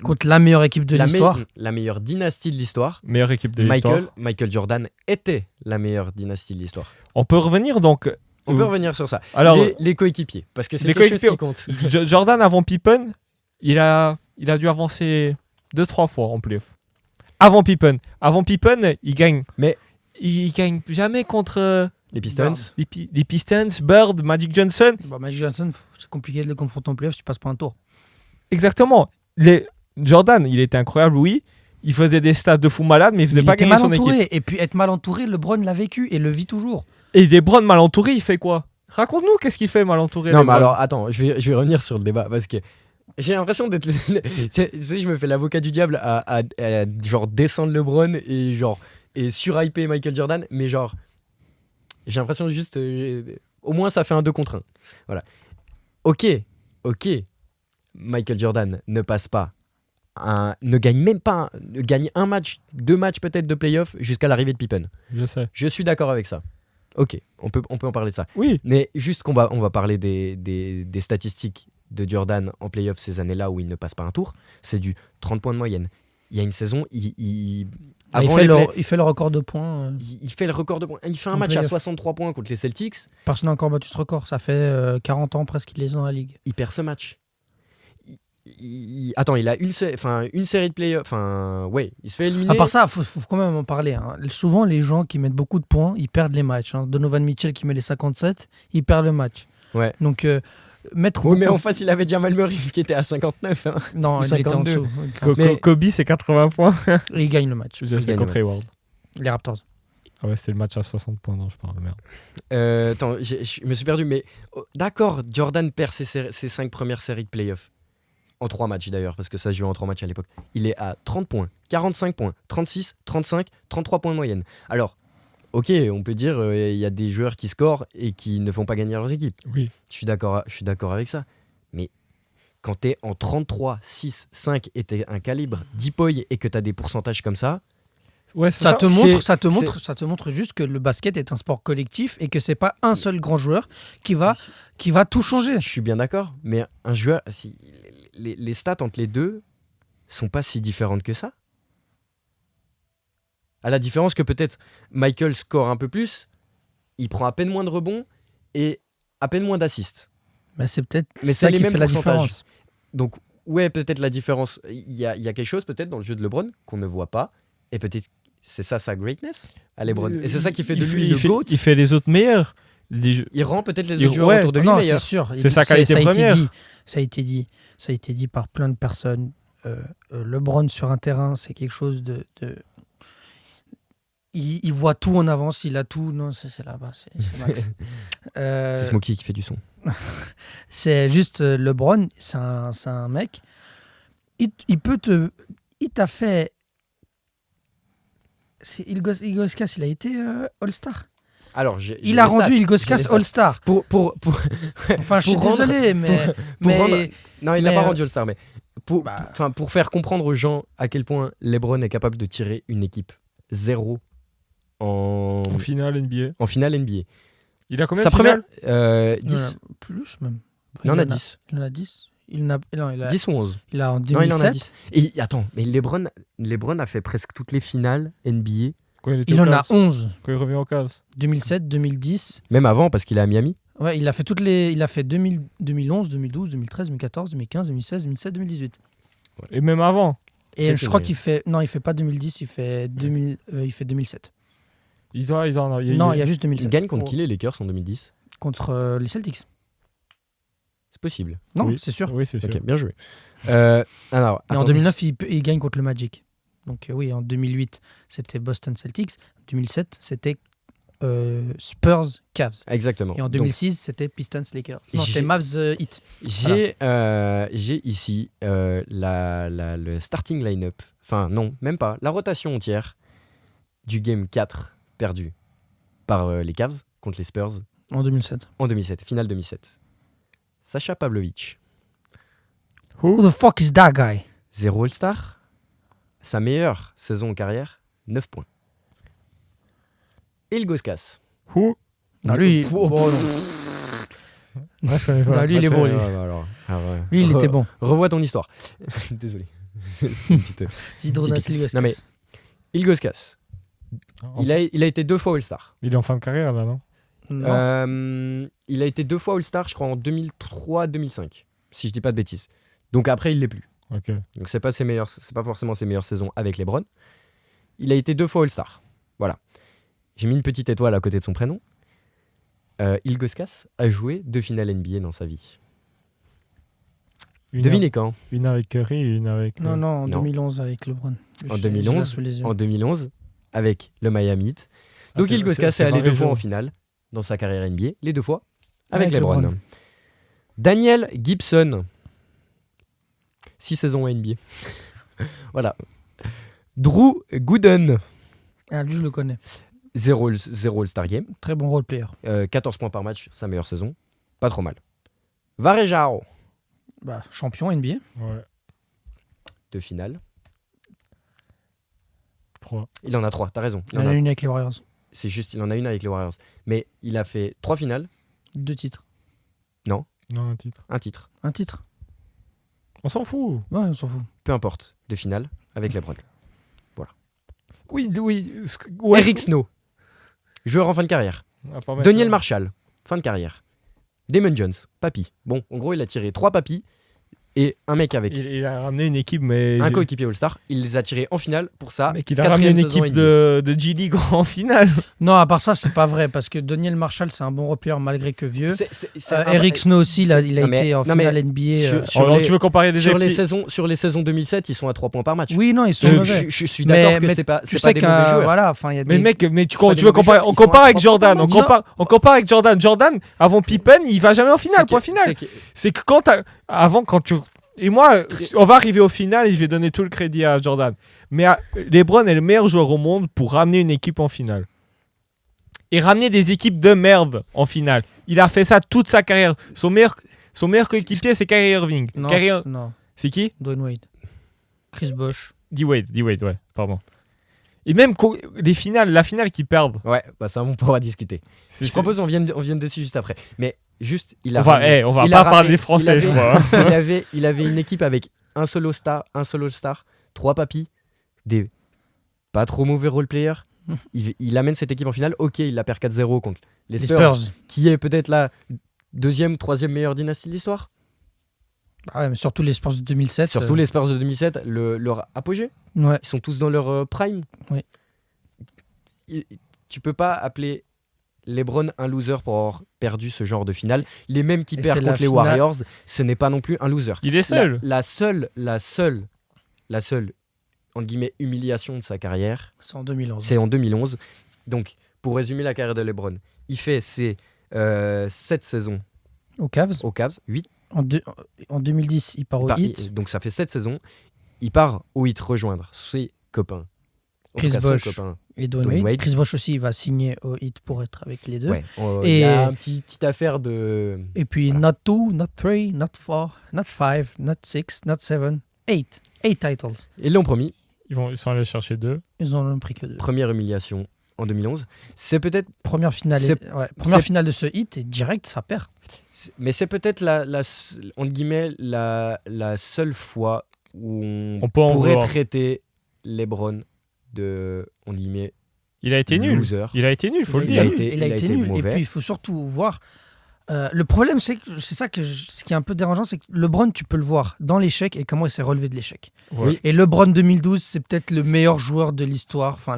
Contre la meilleure équipe de l'histoire. la meilleure dynastie de l'histoire. Meilleure équipe de l'histoire. Michael Jordan était la meilleure dynastie de l'histoire. On peut revenir donc. On peut revenir sur ça. Alors, les coéquipiers, parce que c'est les quelque chose qui coéquipiers, compte. Jordan avant Pippen, il a dû avancer 2-3 fois en playoff. Avant Pippen, il gagne. Mais- il gagne jamais contre Les Pistons. les Pistons, Bird, Magic Johnson. Bah, Magic Johnson, c'est compliqué de le confronter en playoff si tu passes pas un tour. Exactement. Jordan, il était incroyable, oui. Il faisait des stats de fou malade, mais il faisait Il pas était gagner mal son équipe. entouré. Et puis être mal entouré, LeBron l'a vécu et le vit toujours. Et LeBron mal entouré, il fait quoi? Raconte-nous qu'est-ce qu'il fait mal entouré. Non, mais LeBron. alors, attends, je vais revenir sur le débat parce que j'ai l'impression d'être. Je me fais l'avocat du diable à genre descendre LeBron et surhyper Michael Jordan, mais genre, j'ai l'impression juste. Au moins, ça fait un 2 contre 1. Voilà. Ok. Michael Jordan ne passe pas. Ne gagne même pas. Ne gagne un match, 2 matchs peut-être de playoff jusqu'à l'arrivée de Pippen. Je sais. Je suis d'accord avec ça. Ok, on peut en parler de ça. Oui. Mais juste on va parler des statistiques de Jordan en playoff ces années-là où il ne passe pas un tour. C'est du 30 points de moyenne. Il y a une saison, il fait le record de points. il fait le record de points. Il fait un En match à playoff. 63 points contre les Celtics. Personne n'a encore battu ce record. Ça fait 40 ans presque qu'il est dans la ligue. Il perd ce match. Attends, il a une série de playoffs. Enfin, ouais, il se fait éliminer. À part ça, faut quand même en parler. Hein. Souvent, les gens qui mettent beaucoup de points, ils perdent les matchs. Hein. Donovan Mitchell qui met les 57, il perd le match. Ouais. Donc, mettre. Oui, mais beaucoup- en face, il avait Jamal Murray qui était à 59. Hein. Non, il était en 52. dessous. Mais- Kobe, c'est 80 points. Et il gagne le match. Je sais, gagne, contre ouais. Hayward. Les Raptors. Ah ouais, c'était le match à 60 points, non, je parle, merde. Attends, je me suis perdu, mais d'accord, Jordan perd ses 5 premières séries de playoffs. En 3 matchs d'ailleurs, parce que ça se jouait en 3 matchs à l'époque. Il est à 30 points, 45 points, 36, 35, 33 points de moyenne. Alors, ok, on peut dire il y a des joueurs qui scorent et qui ne font pas gagner leurs équipes. Oui. Je suis d'accord avec ça. Mais quand t'es en 33, 6, 5 et t'es un calibre 10 points et que t'as des pourcentages comme ça, Ouais, c'est Ça ça. te montre juste que le basket est un sport collectif et que c'est pas un seul grand joueur qui va tout changer. je suis bien d'accord. Mais un joueur, les stats entre les deux sont pas si différentes que ça. À la différence que peut-être Michael score un peu plus, il prend à peine moins de rebonds et à peine moins d'assists. Mais c'est peut-être Mais ça c'est les qui mêmes fait la pourcentages. différence. Donc, ouais, peut-être la différence. Il y a quelque chose peut-être dans le jeu de LeBron qu'on ne voit pas. Et peut-être c'est ça sa greatness à LeBron. Et c'est ça qui fait de lui le GOAT. Il fait les autres meilleurs. Il rend peut-être les Il- autres joueurs ouais. autour de lui Non, c'est meilleurs. sûr. C'est sa qualité ça a été première. dit. Ça a été dit par plein de personnes. LeBron sur un terrain, c'est quelque chose de... Il voit tout en avance, il a tout. Non, c'est là-bas, c'est Max. C'est Smokey qui fait du son. C'est juste LeBron, c'est un mec. Il t'a fait. Ilgauskas, il a été All-Star. Alors, Il a rendu Ilgauskas All-Star. Pour Enfin, je suis pour rendre- désolé, mais. pour rendre- Non, il l'a mais, pas rendu All-Star, mais pour bah- faire comprendre aux gens à quel point LeBron est capable de tirer une équipe 0 en En finale NBA. finale NBA. Il a combien Sa de finales première 10. Il en a plus même. Il en a 10. Il en a 10. Non, il a 10 ou 11. il a en Non, il en a 2007. 10. Et attends, mais LeBron a fait presque toutes les finales NBA, Quand il était Il aux en a Cavs. 11. Quand il revient en Cavs. 2007, 2010. même avant parce qu'il est à Miami. Ouais, il a fait toutes les. Il a fait 2011, 2012, 2013, 2014, 2015, 2016, 2017, 2018. Et même avant. Et C'est je que crois j'ai- qu'il fait. Non, il fait pas 2010, il fait 2007. Il doit en avoir. Non, il y a juste Il 2007. gagne contre qui les Lakers en 2010? Contre les Celtics. C'est possible. Non, Oui. c'est sûr. Oui, c'est sûr. Ok, bien joué. Alors, Et en attends. 2009, il gagne contre le Magic. Donc oui, en 2008, c'était Boston Celtics. En 2007, c'était Spurs Cavs. Exactement. Et en Donc, 2006, c'était Pistons Lakers. Non, c'était J'ai- Mavs Heat. j'ai ici le starting line-up. Enfin, non, même pas. La rotation entière du game 4 perdu par les Cavs contre les Spurs En 2007. en 2007, finale 2007. Sacha Pavlovic, Who the fuck is that guy? 0 All-Star. Sa meilleure saison en carrière, 9 points. Ilgauskas. Who Non, lui, Oh, bon, non. Ouais, je connais pas. Bah, lui, il est Ouais, bon. ouais, Lui, ouais, alors, ouais. Lui, il était bon. Revois ton histoire. Désolé. C'est une petite... Zydrunas Ilgauskas. Non, mais Ilgauskas, Enfin, il a été 2 fois All-Star. il est en fin de carrière là, non? Non. Il a été 2 fois All-Star, je crois, en 2003-2005, si je dis pas de bêtises. Donc après, il l'est plus. Ok. Donc c'est pas forcément ses meilleures saisons avec LeBron. Il a été 2 fois All-Star. Voilà. J'ai mis une petite étoile à côté de son prénom. Ilgauskas a joué 2 finales NBA dans sa vie. Une Devinez quand? Une avec Curry et une avec. Non, non, en non. 2011 avec LeBron. En J'ai 2011, là sous les yeux. En 2011, avec le Miami Heat. Ah, Donc c'est- Ilgauskas c'est est allé 2 fois varié, en ça. finale dans sa carrière NBA, les 2 fois avec Avec LeBron. LeBron. Daniel Gibson, 6 saisons en NBA. Voilà. Drew Gooden, Ah, lui, je le connais. 0 All-Star Game, Très bon role player. 14 points par match, sa meilleure saison. Pas trop mal. Varejao, Bah, champion NBA. Ouais. 2 finales. 3. Il en a 3, t'as raison. Il en a une avec les Warriors. C'est juste, il en a une avec les Warriors. Mais il a fait 3 finales, 2 titres. Non, un titre. un titre. Un titre. On s'en fout. Ouais, on s'en fout. Peu importe, 2 finales avec LeBron. Oui, oui. Eric Snow, joueur en fin de carrière. Daniel Marshall, fin de carrière. Damon Jones, papy. Bon, en gros, il a tiré 3 papys et un mec avec Il a ramené une équipe, mais. un coéquipier All-Star. Il les a tirés en finale pour ça. Mec, il a ramené une équipe de G-League en finale. Non, à part ça, c'est pas vrai. Parce que Daniel Marshall, c'est un bon repère malgré que vieux. Eric Snow aussi, il a Non, mais- été en non, mais finale NBA. sur Alors, les- tu veux comparer des sur les FT? saisons 2007, ils sont à 3 points par match. Oui, non, ils sont Je, mauvais. je suis d'accord que Mais c'est pas tu c'est pas sais des mauvais qu'un. joueurs. Voilà, enfin, il y a Mais des. mec, C'est pas tu des veux mauvais comparer, joueurs, on ils sont compare à avec 3 points Jordan, par match. on compare avec Jordan. Jordan, avant Pippen, il va jamais en finale, point final. C'est que quand tu. Et moi, on va arriver au final et je vais donner tout le crédit à Jordan. Mais LeBron est le meilleur joueur au monde pour ramener une équipe en finale. Et ramener des équipes de merde en finale. Il a fait ça toute sa carrière. Son meilleur coéquipier, c'est Kyrie Irving. Non, non, C'est qui? Dwayne Wade. Chris Bosh. D-Wade, ouais, pardon. Et même la finale qu'ils perdent. Ouais, bah ça on pourra discuter. c'est- Je c'est- propose on vienne dessus juste après. Mais juste il a On va ramené- on va il pas a parler ramené- des Français, il je avait- crois. il avait une équipe avec un seul All-Star, 3 papys, des pas trop mauvais role-players. Il amène cette équipe en finale. Ok, il la perd 4-0 contre les Les Spurs, Spurs. qui est peut-être la 2e, 3e meilleure dynastie de l'histoire. Ah ouais, mais surtout les Spurs de 2007. Surtout les Spurs de 2007, leur apogée. Ouais. Ils sont tous dans leur prime. Oui. Tu peux pas appeler LeBron un loser pour avoir perdu ce genre de finale. Les mêmes qui Et perdent c'est la contre les finale- Warriors, ce n'est pas non plus un loser. Il est seul. La seule, entre guillemets, humiliation de sa carrière, C'est en 2011. c'est en 2011. Donc, pour résumer la carrière de LeBron, il fait ses 7 saisons Aux Cavs. aux Cavs, 8. En 2010, il part au Heat. Donc, ça fait 7 saisons. Il part au Heat rejoindre ses copains. En Chris tout cas, son Bosh. copain. Et Dwayne Dwayne Wade. Wade. Chris Bosh aussi, il va signer au Heat pour être avec les deux. Ouais. Et- Il y a une petite affaire de. Et puis, not 2, not 3, not 4, not 5, not 6, not 7, 8. 8 titles. Ils l'ont promis. Ils sont allés chercher 2. Ils en ont pris que 2. Première humiliation en 2011. C'est peut-être. Première finale, c'est- finale de ce Heat et direct, ça perd. Mais c'est peut-être entre guillemets, la seule fois où On peut en pourrait vouloir. traiter LeBron de. On guillemets. Il a été nul. Loser. Il a été nul, faut le Il a dire. été- il a été nul. Et mauvais. puis, il faut surtout voir. Le problème, c'est que ce qui est un peu dérangeant, c'est que LeBron, tu peux le voir dans l'échec et comment il s'est relevé de l'échec. Ouais. Et LeBron 2012, c'est peut-être le meilleur joueur de l'histoire. Enfin,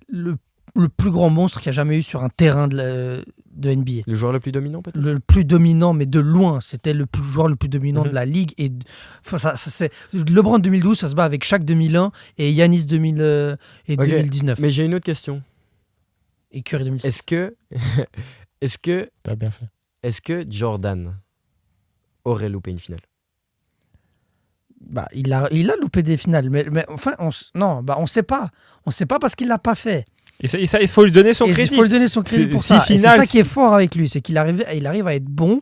le plus grand monstre qu'il y a jamais eu sur un terrain de NBA. Le joueur le plus dominant, peut-être. Le plus dominant, mais de loin, c'était joueur le plus dominant Mhm. de la ligue. Et enfin, c'est LeBron 2012, ça se bat avec Shaq 2001 et Giannis 2019 Mais j'ai une autre question. et Curry 2007. T'as bien fait. Est-ce que Jordan aurait loupé une finale? Bah, il a loupé des finales, mais enfin, on sait pas. On sait pas parce qu'il l'a pas fait. Et ça, il faut lui donner son Et il crédit. faut lui donner son crédit C'est- pour si ça. Et c'est finale, ça qui est si- fort avec lui, c'est qu'il arrive à être bon.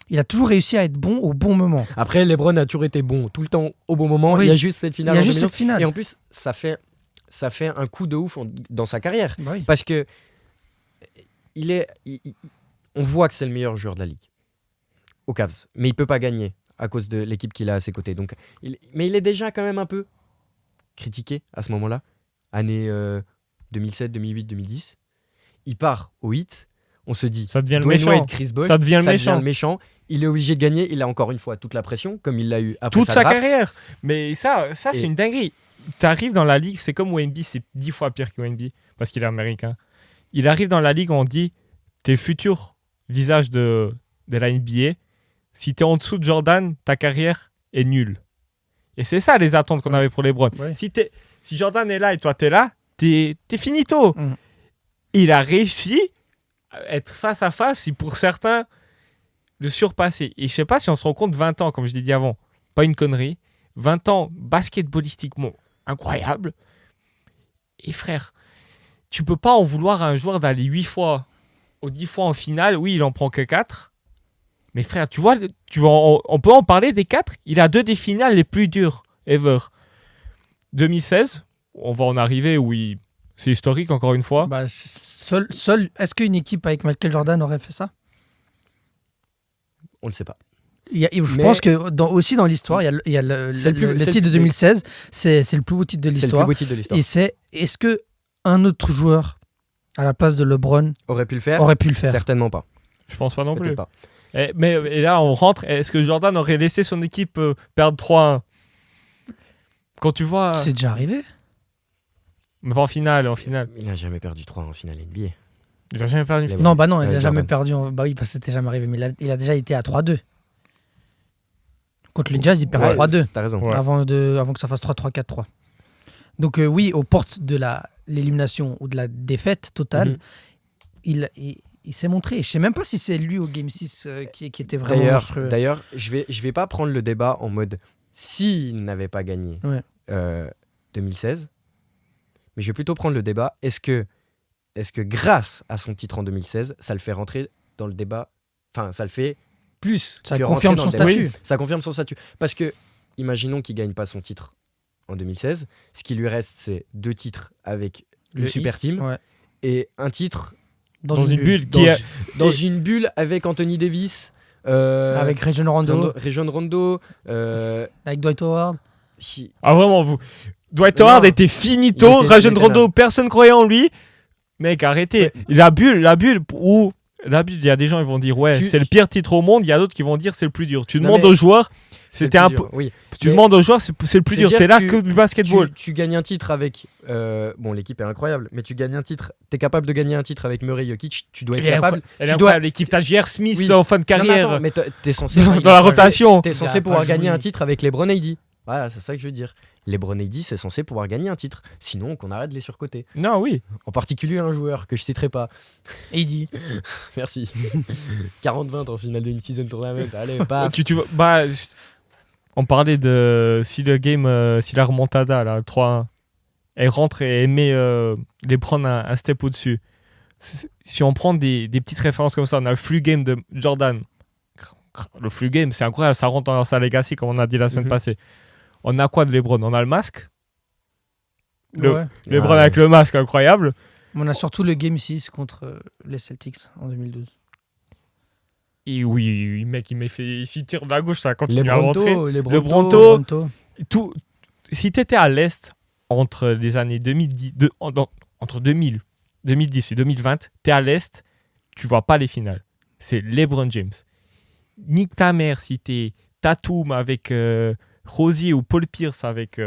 Il a toujours réussi à être bon au bon moment. Après, LeBron a toujours été bon, tout le temps au bon moment. Oui. Il y a juste cette Il finale. y a en juste 2011. cette finale. Et en plus, ça fait un coup de ouf dans sa carrière. Bah oui. Parce que on voit que c'est le meilleur joueur de la ligue au Cavs, mais il peut pas gagner à cause de l'équipe qu'il a à ses côtés. Donc, mais il est déjà quand même un peu critiqué à ce moment-là, année 2007, 2008, 2010. Il part au Heat, on se dit Ça devient le Dwayne méchant. Wade, Chris Bosh, Ça devient le méchant. Il est obligé de gagner, il a encore une fois toute la pression, comme il l'a eu après Toute sa draft. carrière. Mais ça Et- c'est une dinguerie. T'arrives dans la ligue, c'est comme Wemby, c'est 10 fois pire que Wemby, parce qu'il est américain. Il arrive dans la ligue, on dit, t'es le futur visage de la NBA. Si t'es en dessous de Jordan, ta carrière est nulle. Et c'est ça les attentes qu'on avait pour LeBron. Ouais. Si Jordan est là et toi t'es là, t'es finito. Mm. Il a réussi à être face à face et pour certains de surpasser. Et je sais pas si on se rend compte 20 ans, comme je l'ai dit avant, pas une connerie. 20 ans basketballistiquement incroyable. Et frère, tu peux pas en vouloir à un joueur d'aller 8 fois ou 10 fois en finale. Oui, il en prend que 4. Mais frère, tu vois, on peut en parler des 4. Il a 2 des finales les plus dures ever. 2016, on va en arriver où c'est historique encore une fois. Bah, est-ce qu'une équipe avec Michael Jordan aurait fait ça? On le sait pas. Je Mais- pense que aussi dans l'histoire, il y a le C'est le titre de 2016, c'est le plus beau titre de C'est le plus l'histoire. beau titre de l'histoire. Et est-ce que un autre joueur à la place de LeBron Aurait pu le faire? aurait pu le faire? Certainement pas. Je pense pas non plus. Peut-être pas. Et là, on rentre. Est-ce que Jordan aurait laissé son équipe perdre 3-1 quand tu vois. C'est déjà arrivé. Mais pas en finale, en finale. Il n'a jamais perdu 3 en finale NBA. Il a jamais perdu une Mais finale. Non, bah non, il Ouais, a jamais Jordan. perdu. Bah oui, parce que c'était jamais arrivé. Mais il a déjà été à 3-2. Contre les Jazz, il perd à Ouais, 3-2. T'as raison. Ouais. Avant que ça fasse 3-3, 4-3. Donc oui, aux portes de l'élimination ou de la défaite totale, Mhm. il s'est montré. Je sais même pas si c'est lui au Game 6 qui était vraiment monstrueux. D'ailleurs, je vais pas prendre le débat en mode s'il n'avait pas gagné Ouais. 2016, mais je vais plutôt prendre le débat est-ce que grâce à son titre en 2016, ça le fait rentrer dans le débat, enfin ça le fait plus Ça que confirme rentrer son dans le débat. statut. Ça confirme son statut parce que imaginons qu'il gagne pas son titre en 2016, ce qui lui reste c'est 2 titres avec Le une super team ouais. et un titre Dans une bulle dans, qui est. dans une bulle avec Anthony Davis, Avec Rajon Rondo, Rajon Rondo, avec Dwight Howard. Ah, vraiment, vous. Dwight Non. Howard était Il finito. était Rajon là. Rondo, personne croyait en lui. Mec, arrêtez. La bulle, il y a des gens qui vont dire ouais, Tu- c'est le pire titre au monde. Il y a d'autres qui vont dire c'est le plus dur. Tu Non, demandes mais aux joueurs, c'est c'était le un plus peu. dur, oui. Tu Mais- demandes aux joueurs, c'est le plus dur. C'est-à-dire T'es là que que du basketball. Tu gagnes un titre avec bon l'équipe est incroyable, mais tu gagnes un titre, t'es capable de gagner un titre avec Murray Jokic, tu dois être capable. Elle est tu incroyable, l'équipe. T'as J.R. Smith Oui. en fin de Non, mais carrière. attends, mais t'es censé dans la rotation. T'es Il censé a pouvoir pas gagner joué. un titre avec LeBron AD. Voilà, c'est ça que je veux dire. LeBron AD, c'est censé pouvoir gagner un titre. Sinon, qu'on arrête de les surcoter. Non, oui. En particulier un joueur que je citerai pas. Et il dit Merci. 40-20 en finale d'une season tournament. Allez, paf. On parlait de si la remontada là, 3-1. elle rentre et elle met les prendre un step au-dessus. Si on prend des petites références comme ça, on a le free game de Jordan. Le free game, c'est incroyable, ça rentre dans sa legacy, comme on a dit la semaine passée. On a quoi de LeBron? On a le masque. LeBron avec le masque, incroyable. On a surtout le Game 6 contre les Celtics en 2012. Et oui, mec, il s'y tire de la gauche, ça continue Les à rentrer. Bronto, Le Bronto. Toronto. Si t'étais à l'Est entre les années 2010, entre 2010 et 2020, t'es à l'Est, tu vois pas les finales. C'est LeBron James. Nique ta mère si t'es Tatum avec Rosier ou Paul Pierce avec...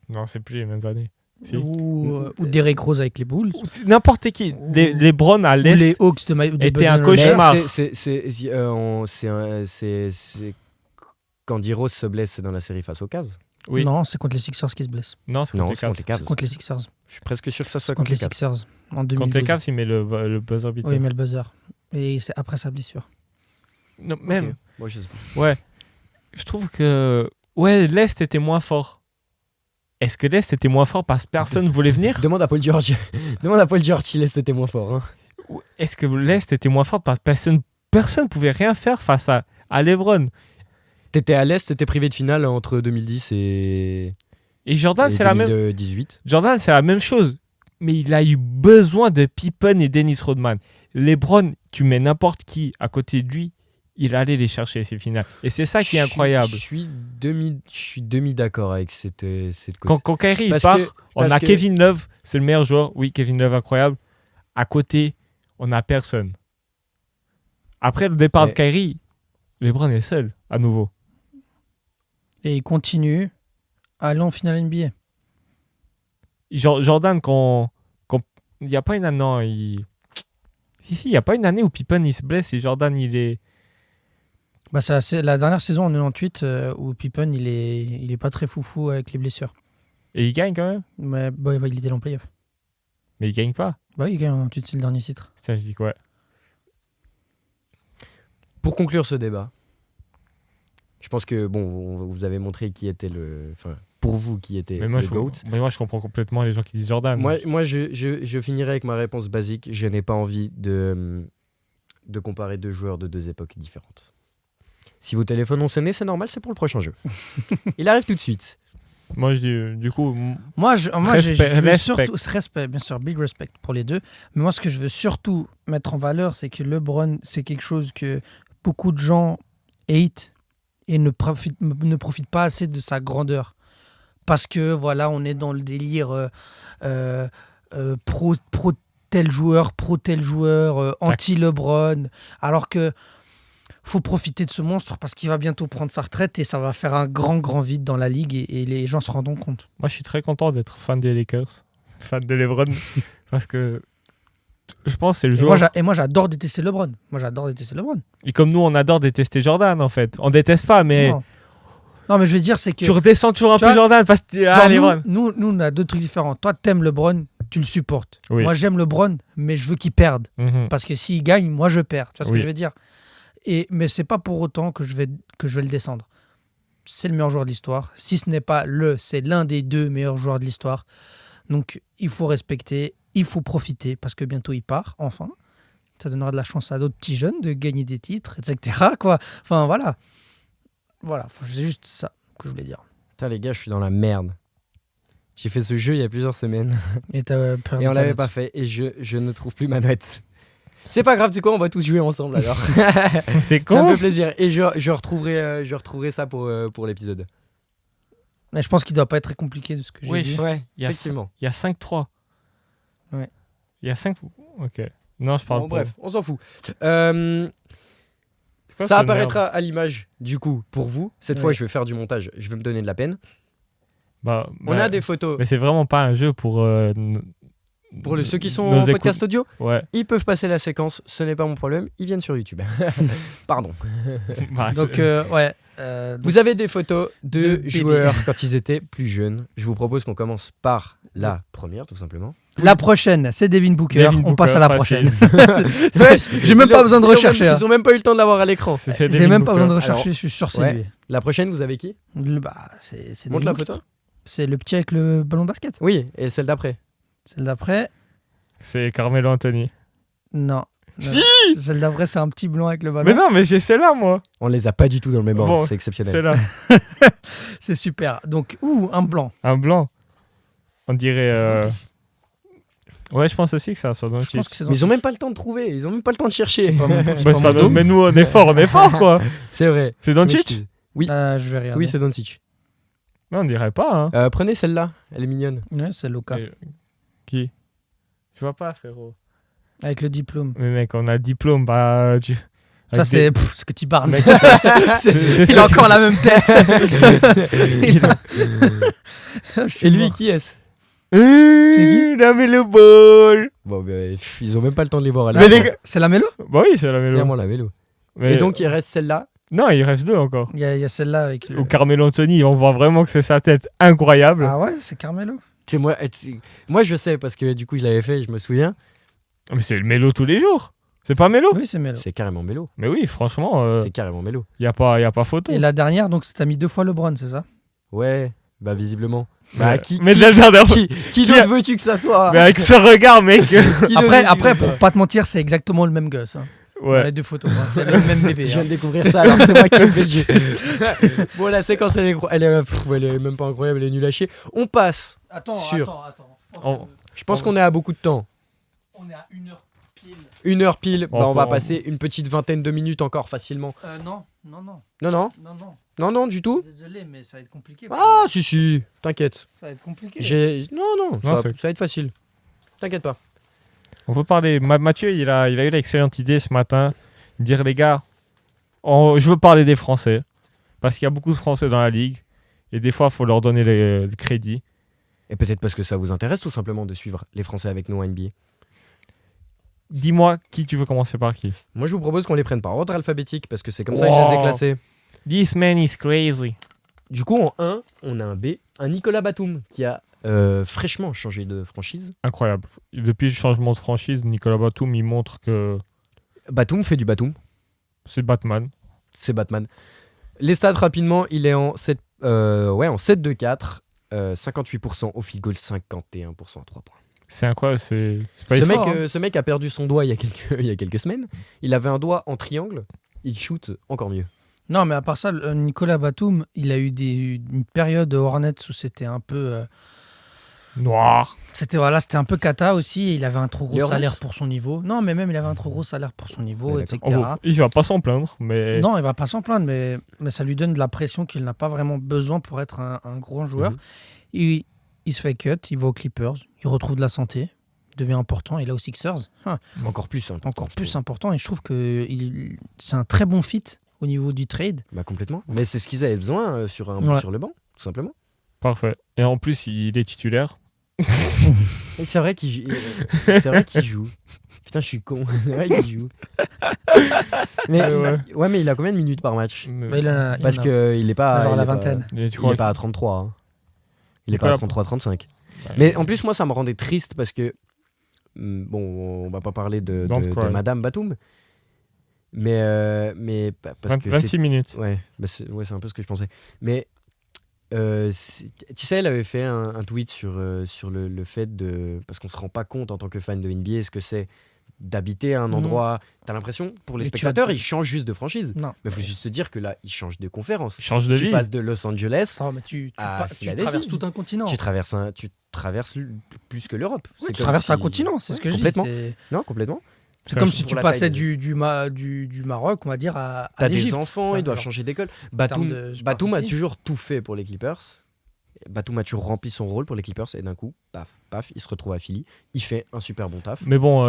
Non, c'est plus les mêmes années. Si. Ou Derrick Rose avec les Bulls. N'importe qui. Les Browns à Ou l'Est les Hawks de étaient un Budden cauchemar. C'est quand Rose se blesse, c'est dans la série face aux Cavs. Oui. Non, c'est contre les Sixers qui se blesse. Non, c'est Non, contre c'est contre les les Cavs. Cavs. Contre les Sixers. Je suis presque sûr que ça soit Contre les Cavs. Sixers en 2012. Contre les Cavs, il met le buzzer beater. Oui, il met le buzzer. Et c'est après sa blessure. Non, même. Ok. Moi, je sais pas. Ouais. Je trouve que... Ouais, l'Est était moins fort. Est-ce que l'Est était moins fort parce que personne voulait venir? Demande à Paul George. Demande à Paul George si l'Est était moins fort. Hein. Ou est-ce que l'Est était moins fort parce que personne pouvait rien faire face à LeBron? T'étais à l'Est, t'étais privé de finale entre 2010 Et Jordan, et c'est la même... 2018. Jordan, c'est la même chose. Mais il a eu besoin de Pippen et Dennis Rodman. LeBron, tu mets n'importe qui à côté de lui, il allait les chercher, ces finales. Et c'est ça qui est incroyable. Je suis demi d'accord avec cette côte. Quand Kyrie il Parce part, que- on parce a que- Kevin Love, c'est le meilleur joueur. Oui, Kevin Love, incroyable. À côté, on n'a personne. Après le départ de Ouais. Kyrie, LeBron est seul, à nouveau. Et il continue à aller en finale NBA. Jordan, quand il n'y a pas une année, non, il n'y a pas une année où Pippen il se blesse et Jordan il est... Bah, c'est la dernière saison en 98 où Pippen il est pas très foufou avec les blessures. Et il gagne quand même. Mais bah, il était en playoff. Mais il gagne pas. Bah, il gagne en 98, c'est le dernier titre. Ça, je dis quoi? Pour conclure ce débat, je pense que bon, vous avez montré qui était enfin, pour vous qui était Mais moi, le GOAT. je comprends complètement les gens qui disent Jordan. Moi je finirai avec ma réponse basique. Je n'ai pas envie de comparer deux joueurs de deux époques différentes. Si vos téléphones ont sonné, c'est normal, c'est pour le prochain jeu. Il arrive tout de suite. Moi, je dis, du coup, Moi, je Respect, veux respect. surtout respect, bien sûr, big respect pour les deux. Mais moi, ce que je veux surtout mettre en valeur, c'est que LeBron, c'est quelque chose que beaucoup de gens hate et ne profitent pas assez de sa grandeur. Parce que voilà, on est dans le délire pro tel joueur, anti LeBron, alors que faut profiter de ce monstre parce qu'il va bientôt prendre sa retraite et ça va faire un grand vide dans la ligue et les gens se rendront compte. moi, je suis très content d'être fan des Lakers, fan de LeBron, parce que je pense que c'est le joueur. Moi, j'adore détester LeBron. Et comme nous, on adore détester Jordan, en fait. On déteste pas, mais Non, mais je veux dire, c'est que tu redescends toujours un Tu peu vois, Jordan parce que genre, LeBron. nous, on a deux trucs différents. Toi, t'aimes LeBron, tu le supportes. Oui. Moi, j'aime LeBron, mais je veux qu'il perde. Mhm. Parce que s'il gagne, moi, je perds. Tu vois ce Oui. que je veux dire? Mais c'est pas pour autant que je vais le descendre. C'est le meilleur joueur de l'histoire. Si ce n'est pas c'est l'un des deux meilleurs joueurs de l'histoire. Donc, il faut respecter, il faut profiter, parce que bientôt, il part, enfin. Ça donnera de la chance à d'autres petits jeunes de gagner des titres, etc. Quoi. Enfin, voilà. Voilà, c'est juste ça que je voulais dire. Putain les gars, je suis dans la merde. J'ai fait ce jeu il y a plusieurs semaines Et t'as perdu et on ta l'avait note. pas fait et je ne trouve plus ma note. C'est pas grave, tu sais quoi, on va tous jouer ensemble alors. C'est Ça con. me fait plaisir et je retrouverai ça pour l'épisode. Mais je pense qu'il doit pas être très compliqué de ce que j'ai Oui. dit. Ouais, Il y a effectivement. Il y a 5-3. Ouais. Il y a 5... Ok. Non, je parle Bon, pas. bref, on s'en fout. C'est quoi Ça cette apparaîtra à l'image du coup pour vous. Cette fois, Ouais. je vais faire du montage. Je vais me donner de la peine. Bah, On a des photos Mais c'est vraiment pas un jeu pour... pour ceux qui sont nos en écoutes. podcast audio. Ouais. Ils peuvent passer la séquence. Ce n'est pas mon problème. Ils viennent sur YouTube. Pardon. Bah, Donc, ouais. Vous avez des photos de de joueurs quand ils étaient plus jeunes. Je vous propose qu'on commence par la première, tout simplement. La prochaine, c'est Devin Booker. Devin On passe Booker, à la facile. prochaine. J'ai même pas besoin de rechercher. Ils ont même pas eu le temps de l'avoir à l'écran. J'ai même pas besoin de rechercher, je suis sûr que c'est Ouais. lui. La prochaine, vous avez qui C'est Montre la Devin photo. C'est le petit avec le ballon de basket. Oui, et celle d'après. Celle d'après, C'est Carmelo Anthony. non. Si Celle d'après, c'est un petit blond avec le ballon. Mais non, mais j'ai celle-là, moi. On les a pas du tout dans le même ordre, Bon, c'est exceptionnel. Celle-là. C'est super. Donc, un blanc. Un blanc. On dirait. Ouais, je pense aussi que ça soit dans le Je pense titre. que c'est Mais ils ont même pas le temps de trouver, ils ont même pas le temps de chercher. C'est pas mon- Bah, c'est c'est pas pas mon notre- mais nous, on est fort, quoi. C'est vrai. C'est dans le Je titre m'excuse. Oui. Je vais regarder. Oui, c'est Doncic. Non, on dirait pas, hein. Prenez celle-là, elle est mignonne. Ouais, c'est Luka. Et- Qui Je vois pas, frérot. Avec le diplôme. Mais mec, on a le diplôme, bah. Ça, avec c'est des- ce que tu parles. Mec, C'est- Il a encore la même tête. Et lui, qui est-ce Il a mis le ball. Bon, ils ont même pas le temps de les voir. Mais les gars- C'est la mélo. Bah oui, c'est la mélo. Clairement la vélo. Mais- Et donc, il reste celle-là. Non, il reste deux encore. Il y a celle-là avec le. Au Carmelo Anthony, on voit vraiment que c'est sa tête incroyable. Ah ouais, c'est Carmelo. Moi, je sais, parce que du coup, je l'avais fait, je me souviens. Mais c'est le mélo tous les jours. C'est pas mélo Oui, c'est mélo. C'est carrément mélo. Mais oui, franchement, C'est carrément mélo. y a pas photo. Et la dernière, donc, t'as mis 2 fois LeBron, c'est ça? Ouais, bah visiblement. Mais- Bah, qui mais la dernière fois- qui d'autre veux-tu que ça soit Mais avec ce regard, mec. Qui d'autre veux-tu Après, que ça pour pas te mentir, c'est exactement le même gosse. Hein. Dans Ouais. les 2 photos. Hein. C'est le même bébé. Je viens hein. de découvrir ça alors que c'est moi qui ai fait le jeu. Bon, la séquence, elle est même pas incroyable, elle est nulle à chier. On passe. Attends, Sûr. attends. On- Je pense qu'on est à beaucoup de temps. On est à 1h pile. 1h pile, bah, on va on- passer une petite vingtaine de minutes encore facilement. Non. Non, non, du tout. Désolé, mais ça va être compliqué. Ah, si, t'inquiète. Ça va être compliqué. Non, ça va c'est- être facile. T'inquiète pas. On peut parler. Mathieu, il a eu l'excellente idée ce matin. Dire, les gars, je veux parler des Français. Parce qu'il y a beaucoup de Français dans la ligue. Et des fois, il faut leur donner le crédit. Et peut-être parce que ça vous intéresse tout simplement de suivre les Français avec nous en NBA. Dis-moi, qui tu veux commencer par qui? Moi, je vous propose qu'on les prenne par ordre alphabétique parce que c'est comme ça que je les ai Wow. classés. This man is crazy. Du coup, en 1, on a un B, un Nicolas Batum qui a fraîchement changé de franchise. Incroyable. Depuis le changement de franchise, Nicolas Batum, il montre que Batum fait du Batum, c'est Batman. c'est Batman. Les stats rapidement, il est en 7, en 7-2-4, 58% au field goal, 51% à 3 points. C'est incroyable. C'est pas Ce ici. mec, ce mec a perdu son doigt il y a quelques semaines. Il avait un doigt en triangle, il shoot encore mieux. Non, mais à part ça, Nicolas Batum, il a eu une période Hornets où c'était un peu. Noir. C'était un peu cata aussi. Il avait un trop Les gros Hornets salaire pour son niveau. Non, mais même il avait un trop gros salaire pour son niveau, Ouais, etc. Il va pas s'en plaindre, mais Non, il va pas s'en plaindre, mais ça lui donne de la pression qu'il n'a pas vraiment besoin pour être un grand joueur. Mhm. Il se fait cut, il va aux Clippers, il retrouve de la santé, il devient important. Et là aux Sixers, Encore plus. Important, encore je plus trouve. important. Et je trouve que c'est un très bon fit au niveau du trade. Bah complètement. Mais c'est ce qu'ils avaient besoin sur Ouais. le banc, tout simplement. parfait. Et en plus, il est titulaire. Et c'est vrai c'est vrai qu'il joue. Putain, je suis con. C'est vrai qu'il joue. Mais Ouais. mais il a combien de minutes par match Bah, il en a- Parce il en a- que il est pas genre il la est pas- vingtaine. Et tu Il crois est pas à 33. Hein. Il est Nicolas- pas à 33-35. Ouais. Mais en plus, moi, ça me rendait triste parce que. Bon, on va pas parler de Don't cry. Madame Batum. Mais parce que. 26 minutes. Ouais, c'est un peu ce que je pensais. Mais. Tu sais, elle avait fait un tweet sur le fait de. Parce qu'on se rend pas compte en tant que fan de NBA ce que c'est d'habiter à un Mhm. endroit. T'as l'impression, pour les Mais tu spectateurs, as- ils changent juste de franchise. Non. Mais faut juste te dire que là, ils changent de conférence. Change de Tu vie. passes de Los Angeles, Non, mais tu Philadelphie. traverses tout un continent. tu traverses plus que l'Europe. Ouais, C'est tu comme traverses un si- continent, c'est ce que je dis. complètement. C'est Non, complètement. c'est comme si pour tu la passais taille du Maroc, on va dire, à T'as des l'Égypte. enfants, Enfin, ils doivent genre. changer d'école. termes de Batum a superficie. toujours tout fait pour les Clippers. Batum a toujours rempli son rôle pour les Clippers et d'un coup, paf, il se retrouve à Philly. Il fait un super bon taf. Mais bon,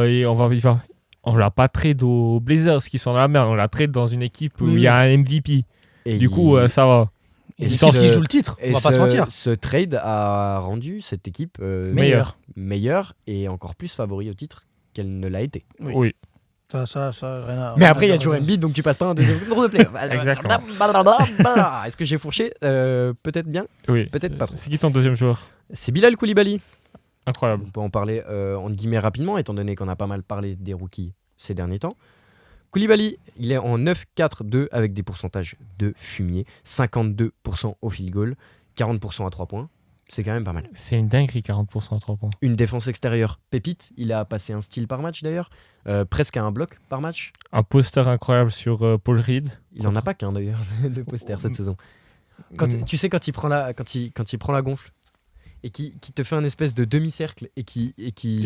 on l'a pas trade aux Blazers qui sont dans la merde. On l'a trade dans une équipe où Oui. il y a un MVP. Et Du coup, ça va. Et Et si ce- il joue le titre, on va pas se mentir. Ce trade a rendu cette équipe Meilleur. meilleure et encore plus favori au titre qu'elle ne l'a été. Oui. Oui. Ça, rien à- Mais rien après, il y à a toujours dire. Embiid, donc tu passes pas un deuxième tour de play. Exactement. Est-ce que j'ai fourché Peut-être bien. Oui. Peut-être pas trop. C'est qui ton deuxième joueur? C'est Bilal Koulibaly. Incroyable. On peut en parler entre guillemets rapidement, étant donné qu'on a pas mal parlé des rookies ces derniers temps. Koulibaly, il est en 9-4-2 avec des pourcentages de fumier. 52% au field goal, 40% à 3 points. C'est quand même pas mal. C'est une dinguerie, 40% à 3 points. Une défense extérieure pépite. Il a passé un steal par match d'ailleurs. Presque à un bloc par match. Un poster incroyable sur Paul Reed. Il en a pas qu'un d'ailleurs de poster cette saison. Mm. Tu sais quand il prend la gonfle et qui te fait un espèce de demi-cercle et qui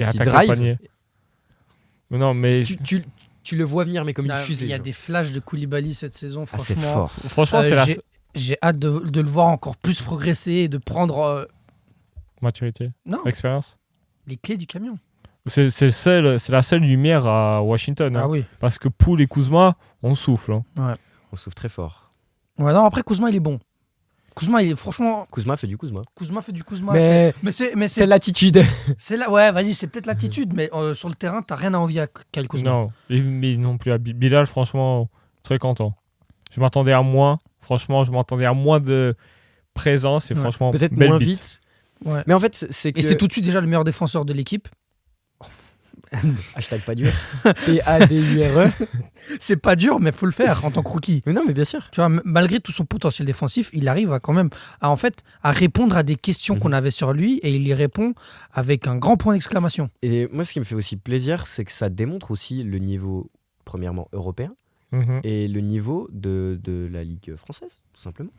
attaque le drive. panier. Mais non, mais Tu le vois venir mais comme une fusée. Il y a genre. des flashs de Koulibaly cette saison, Ah, c'est franchement. fort. franchement, c'est la J'ai hâte de le voir encore plus progresser et de prendre maturité, non, expérience. les clés du camion. C'est la seule lumière à Washington. Hein. Ah oui. Parce que Poole et Kuzma, on souffle. Hein. On souffle très fort. Ouais, non, après Kuzma, il est bon. Kuzma, il est franchement. Kuzma fait du Kuzma. Kuzma fait du Kuzma. Mais c'est c'est l'attitude. c'est là. Ouais, vas-y, c'est peut-être l'attitude, mais sur le terrain, t'as rien à envier à Kyle Kuzma. Non, mais non plus à Bilal, franchement, très content. Je m'attendais à moins. Franchement, je m'attendais à moins de présence et Ouais. franchement, Peut-être belle moins bite. vite. Ouais. Mais en fait, c'est que. Et c'est tout de suite déjà le meilleur défenseur de l'équipe. Hashtag pas dur. P-A-D-U-R-E. C'est pas dur, mais faut le faire en tant que rookie. Mais non, mais bien sûr. Tu vois, malgré tout son potentiel défensif, il arrive à quand même à répondre à des questions Mhm. qu'on avait sur lui et il y répond avec un grand point d'exclamation. Et moi, ce qui me fait aussi plaisir, c'est que ça démontre aussi le niveau, premièrement, européen Mhm. et le niveau de la Ligue française, tout simplement.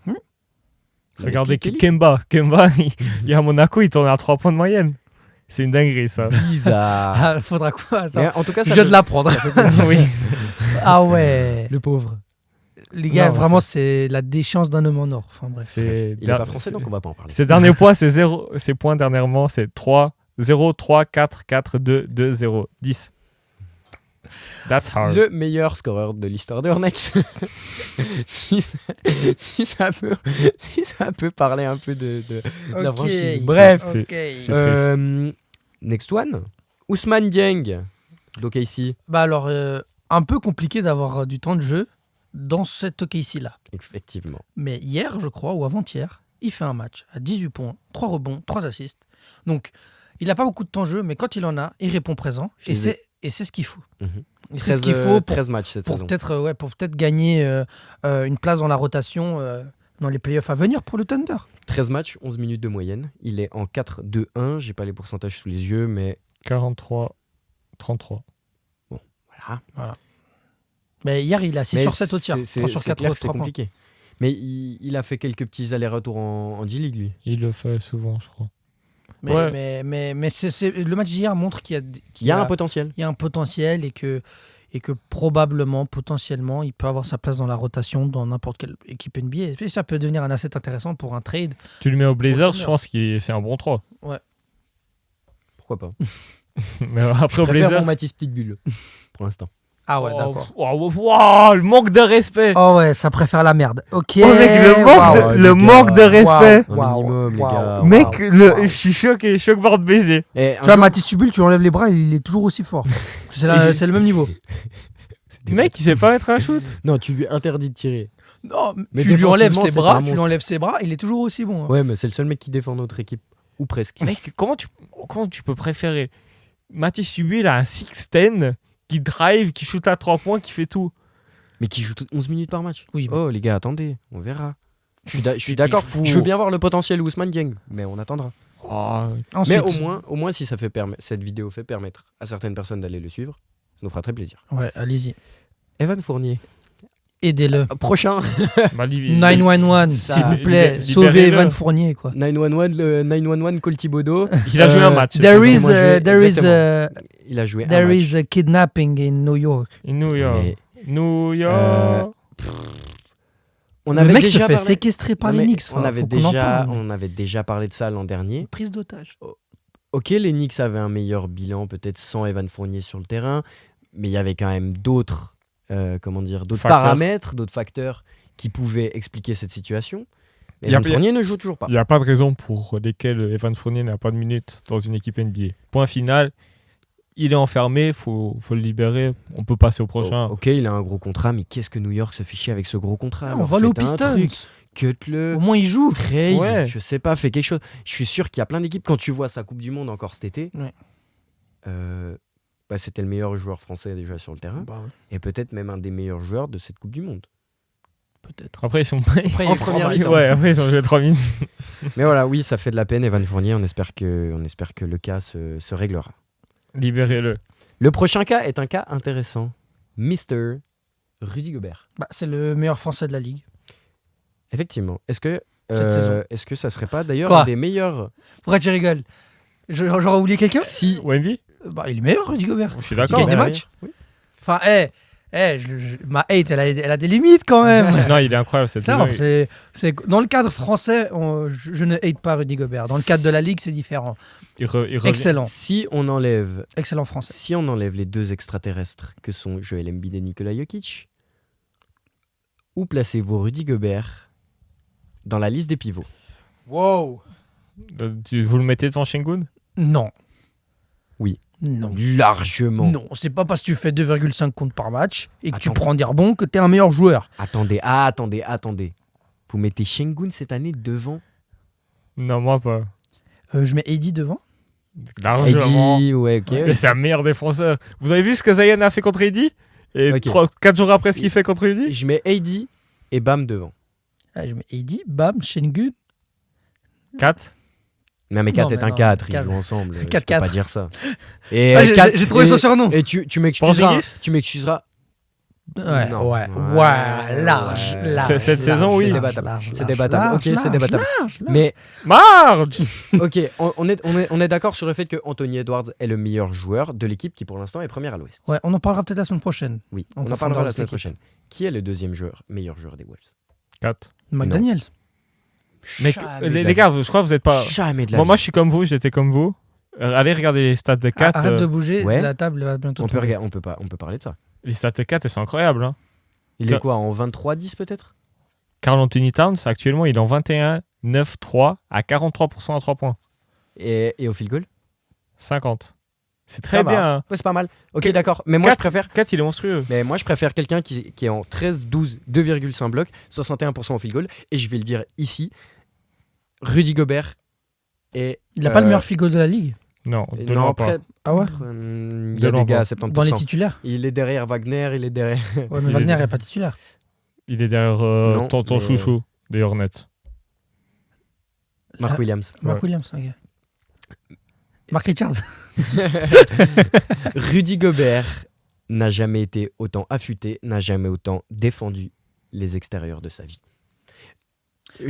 Regardez Kelly. Kemba. Kemba, il est à Monaco, il tourne à 3 points de moyenne. C'est une dinguerie, ça. Bizarre. Ah, faudra quoi? Attends. Mais en tout cas, Je ça viens de fait- l'apprendre. oui. Ah ouais. Le pauvre. Les gars, Non, vraiment, c'est la déchéance d'un homme en or. Enfin bref. Il est pas français, donc on va pas en parler. Ses derniers points, ses points dernièrement, c'est 3, 0, 3, 4, 4, 2, 2, 0, 10. That's hard. Le meilleur scoreur de l'histoire des Hornets. si ça peut parler un peu de la franchise. Bref. C'est- Ok. c'est- Next one. Ousmane Dieng d'OKC. Bah alors, un peu compliqué d'avoir du temps de jeu dans cette OKC-là. Effectivement. Mais hier, je crois, ou avant-hier, il fait un match à 18 points, 3 rebonds, 3 assists. Donc, il n'a pas beaucoup de temps de jeu, mais quand il en a, il répond présent. Je les ai- Et c'est ce qu'il faut. Mhm. Et c'est ce qu'il faut pour 13 matchs cette saison. peut-être gagner une place dans la rotation dans les playoffs à venir pour le Thunder. 13 matchs, 11 minutes de moyenne. Il est en 4-2-1. J'ai pas les pourcentages sous les yeux, mais 43, 33. voilà. Mais hier, il a 6 Mais sur 7 au tir, 3 sur c'est 4 clair au que c'est 3 points. compliqué. Mais il a fait quelques petits allers-retours en G-League, lui. Il le fait souvent, je crois. Mais, Ouais. mais le match d'hier montre qu'il Il y a un potentiel. il y a un potentiel et que probablement, potentiellement, il peut avoir sa place dans la rotation dans n'importe quelle équipe NBA. Et ça peut devenir un asset intéressant pour un trade. Tu le mets au Blazers, Thunder. je pense que c'est un bon 3. Pourquoi pas. Mais après, Je au préfère Blazers. mon Matisse Pitbull, pour l'instant. Ah ouais, Oh, d'accord. wow, le manque de respect. Oh ouais, ça préfère la merde. Ok. Oh, mec, le manque waouh. de- les le gars. manque de respect. Un Waouh, minimum, les waouh, gars. waouh. Mec, Waouh. je suis choqué, choc-bord baiser. Et Tu vois, Mathis Subul, tu enlèves les bras, il est toujours aussi fort. C'est le même niveau. Mec, il sait pas mettre un shoot. Non, tu lui interdis de tirer. Non, Mais tu lui enlèves défensivement, ses c'est bras, pas un tu lui monstre. enlèves ses bras, il est toujours aussi bon. hein. Ouais, mais c'est le seul mec qui défend notre équipe. Ou presque. Mec, comment tu peux préférer Matisse Subi, il a un 6'10 qui drive, qui shoot à 3 points, qui fait tout. Mais qui joue 11 minutes par match. Oui, mais- Oh, les gars, attendez. On verra. Je suis T'es d'accord. fou. Je veux bien voir le potentiel Ousmane Dieng, mais on attendra. Oh, Ensuite, Mais au moins si ça fait cette vidéo fait permettre à certaines personnes d'aller le suivre, ça nous fera très plaisir. ouais, allez-y. Evan Fournier. Aidez-le. Prochain. bah, 911, Ça- s'il vous plaît, libérez-le. sauvez Evan Fournier, quoi. 911 Col Thibodeau. il a joué un match. cette There saison. is, moi, je- there is, exactement. Il a joué un there match. is a kidnapping in New York. In New York. Mais New York. on Le avait mec se déjà fait parlé- séquestrer par Non, les mais Knicks. on avait faut qu'on en parle. on avait déjà parlé de ça l'an dernier. Prise d'otage. Ok, les Knicks avaient un meilleur bilan peut-être sans Evan Fournier sur le terrain, mais il y avait quand même d'autres d'autres Facteurs. paramètres, d'autres facteurs qui pouvaient expliquer cette situation. Il y a- Evan Fournier ne joue toujours pas. Il n'y a pas de raison pour lesquelles Evan Fournier n'a pas de minutes dans une équipe NBA. Point final, il est enfermé, faut le libérer, on peut passer au prochain. Oh, ok, il a un gros contrat, mais qu'est-ce que New York se fait chier avec ce gros contrat On alors va aux faites un Pistons. truc, cut-le, Au moins, il joue. trade, Ouais. je sais pas, fais quelque chose. Je suis sûr qu'il y a plein d'équipes, quand tu vois sa Coupe du Monde encore cet été, Ouais. c'était le meilleur joueur français déjà sur le terrain, Bah ouais. et peut-être même un des meilleurs joueurs de cette Coupe du Monde. peut-être. Après, ils sont. Après, il y a En eu première 3 mi-temps. matchs. Ouais, après, ils ont joué 3 minutes. Mais voilà, oui, ça fait de la peine, Evan Fournier. On espère que le cas se réglera. Libérez-le. Le prochain cas est un cas intéressant. Mr. Rudy Gobert. Bah, c'est le meilleur Français de la Ligue. Effectivement. Est-ce que ça serait pas d'ailleurs Quoi un des meilleurs Pourquoi tu rigoles? J'aurais oublié quelqu'un? si Wemby. Bah, il est meilleur, Rudy Gobert. Je suis Il d'accord. gagne des ouais. matchs. Enfin, ma hate, elle a des limites quand même. Non, il est incroyable cette Non, saison. dans le cadre français, je ne hate pas Rudy Gobert. Dans le cadre de la Ligue, c'est différent. Il revient. Excellent. si on enlève Excellent français. les deux extraterrestres que sont Joel Embiid et Nikola Jokic, où placez-vous Rudy Gobert dans la liste des pivots? Wow. Vous le mettez devant Şengün? Non. Oui. Non. Largement. Non, c'est pas parce que tu fais 2,5 comptes par match et que tu Attends. prends des rebonds que t'es un meilleur joueur. Attendez. Vous mettez Şengün cette année devant Non, moi pas. Je mets Eddie devant. Largement. Eddie, ouais, ok. Mais c'est un meilleur défenseur. Vous avez vu ce que Zion a fait contre Eddie? Et Ok. 4 jours après ce qu'il fait contre Eddie? Je mets AD et Bam devant. Ah, je mets Eddie, Bam, Şengün. 4. Non, mais Non, 4 mais est un non, 4, ils 4. jouent ensemble. Je peux 4-4. pas dire ça. Et Ah, j'ai- 4 j'ai trouvé son surnom. Et tu m'excuseras. hein. Tu m'excuseras. Ouais, Non. ouais, Ouais. large, Ouais. large. Cette large, saison, oui. large, C'est débattable. large, C'est large, débattable. large, Ok, c'est large, débattable. large. Mais Marge. ok, on est d'accord sur le fait que Anthony Edwards est le meilleur joueur de l'équipe qui pour l'instant est première à l'Ouest. Ouais, on en parlera peut-être la semaine prochaine. Oui, En on en profondeur parlera de la cette semaine équipe. prochaine. Qui est le deuxième meilleur joueur des Wolves? 4. McDaniels. Mais Jamais de les la gars, je crois que vous êtes pas. Jamais de la Moi, vie. je suis comme vous, j'étais comme vous. Allez regarder les stats de 4. Arrête de bouger, ouais. la table va bientôt on peut, tomber. on peut parler de ça. Les stats de 4, elles sont incroyables. Hein. Il est quoi, en 23-10 peut-être? Karl Anthony Towns, actuellement, il est en 21-9-3 à 43% à 3 points. Et au field goal? 50. C'est Ça très va. bien. Hein. Ouais, c'est pas mal. Ok, d'accord. Mais moi, je 4, préfère. 4, il est monstrueux. Mais moi, je préfère quelqu'un qui est en 13-12, 2,5 blocs, 61% au field goal. Et je vais le dire ici, Rudy Gobert est. Il n'a pas le meilleur field goal de la ligue. Non, de Non, loin après, pas. Ah ouais il y De a loin des gars à pas. 70%. Dans les titulaires. Il est derrière Wagner, il est derrière. Ouais, mais Il Wagner est- n'est pas titulaire. Il est derrière Non, ton mais- chouchou, des Hornets. Mark Williams. Mark Ouais. Williams, ok. Mark Richards. Rudy Gobert n'a jamais été autant affûté, n'a jamais autant défendu les extérieurs de sa vie.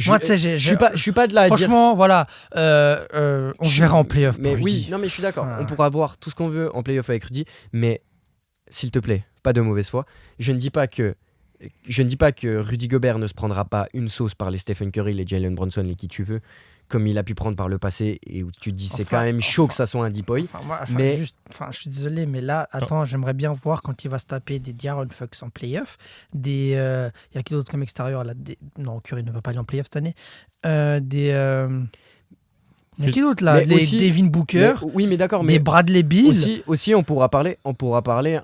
Moi, tu sais, je suis pas de là à dire. Franchement, voilà. On se verra en playoff. Mais pour oui, Rudy. non mais je suis d'accord. Ah. On pourra voir tout ce qu'on veut en playoff avec Rudy, mais s'il te plaît, pas de mauvaise foi. Je ne dis pas que Rudy Gobert ne se prendra pas une sauce par les Stephen Curry, les Jalen Brunson, les qui tu veux, comme il a pu prendre par le passé, et où tu te dis c'est Enfin, quand même chaud enfin. que ça soit un deep boy. Mais... Mais- je suis désolé, mais là, attends, j'aimerais bien voir quand il va se taper des De'Aaron Fox en playoff. Il y a qui d'autre comme extérieur là Non, Curry ne va pas aller en playoff cette année. Il y a qui d'autre là? Mais Les aussi- Devin Booker, Mais- oui, mais d'accord, des mais Bradley Beal. aussi on pourra parler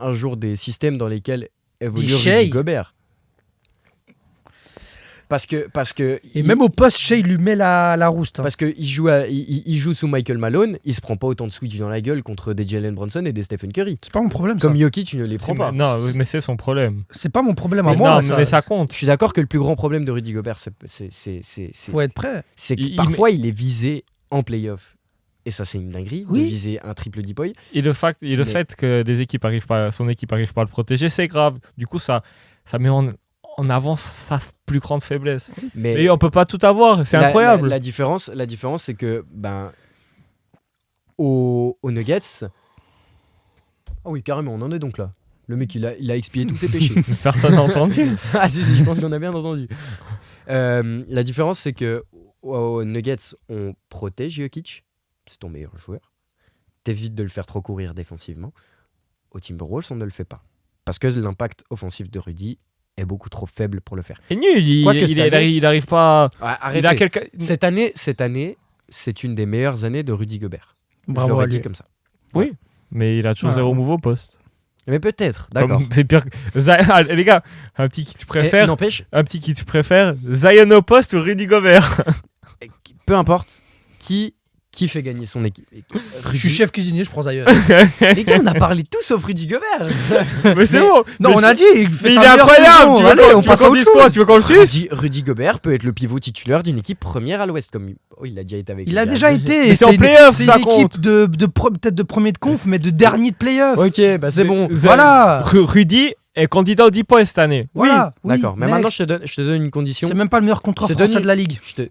un jour des systèmes dans lesquels évolue Des Rudy Shea. Gobert. Parce que Et même au poste, Shea lui met la rouste. Hein. parce que il joue sous Michael Malone, il se prend pas autant de switch dans la gueule contre des Jalen Brunson et des Stephen Curry. C'est pas mon problème, ça. Comme Jokic ne les prend pas. Non, mais c'est son problème. C'est pas mon problème à Mais moi. non, ça. mais ça compte. Je suis d'accord que le plus grand problème de Rudy Gobert, c'est Faut être prêt. que Il- parfois il est visé en playoff. Et ça, c'est une dinguerie Oui. de viser un triple deep boy. Et le fait Mais- que son équipe arrive pas à le protéger, c'est grave. Du coup, ça met en avant sa plus grande faiblesse. Mais Et on peut pas tout avoir, c'est incroyable. La différence, c'est que aux Nuggets. Ah oui, carrément, on en est donc là. Le mec, il a expié tous ses péchés. Personne n'a entendu. Ah si, je pense qu'on a bien entendu. La différence, c'est que aux Nuggets, on protège Jokic, c'est ton meilleur joueur. T'évites de le faire trop courir défensivement. Aux Timberwolves, on ne le fait pas. Parce que l'impact offensif de Rudy est beaucoup trop faible pour le faire. Et nul, Quoique cette année, il arrive pas. Arrêtez. Il a quelqu'un. Cette année, c'est une des meilleures années de Rudy Gobert. Je Bravo l'aurais à dit lui. comme ça. Mais il a toujours Ah. 0 move au poste. Mais peut-être, d'accord. Comme- C'est pire. Les gars, un petit qui tu Et préfères. n'empêche, Un petit qui tu préfères. Zion au poste ou Rudy Gobert. peu importe, qui qui fait gagner son équipe. Je suis chef cuisinier, je prends ailleurs. Les gars, on a parlé tout sauf Rudy Gobert. Mais c'est bon. Non, Mais on a dit, il fait il sa est meilleure incroyable. saison. Tu veux Allez, qu'on- on tu veux passe à qu'on autre dise quoi? chose. Tu veux qu'on le suce? Rudy Gobert peut être le pivot titulaire d'une équipe première à l'Ouest, comme il a déjà été avec. Il les a Jazz. déjà été. Mais et c'est en une- playoff, c'est ça une équipe compte. peut-être de premier de conf, mais de dernier de playoff. Ok, bah c'est bon. Voilà. Rudy est candidat aux 10 points cette année. Voilà. Oui, D'accord, mais next. maintenant je te donne une condition. C'est même pas le meilleur contrat Je te donne français une- de la ligue. Je te...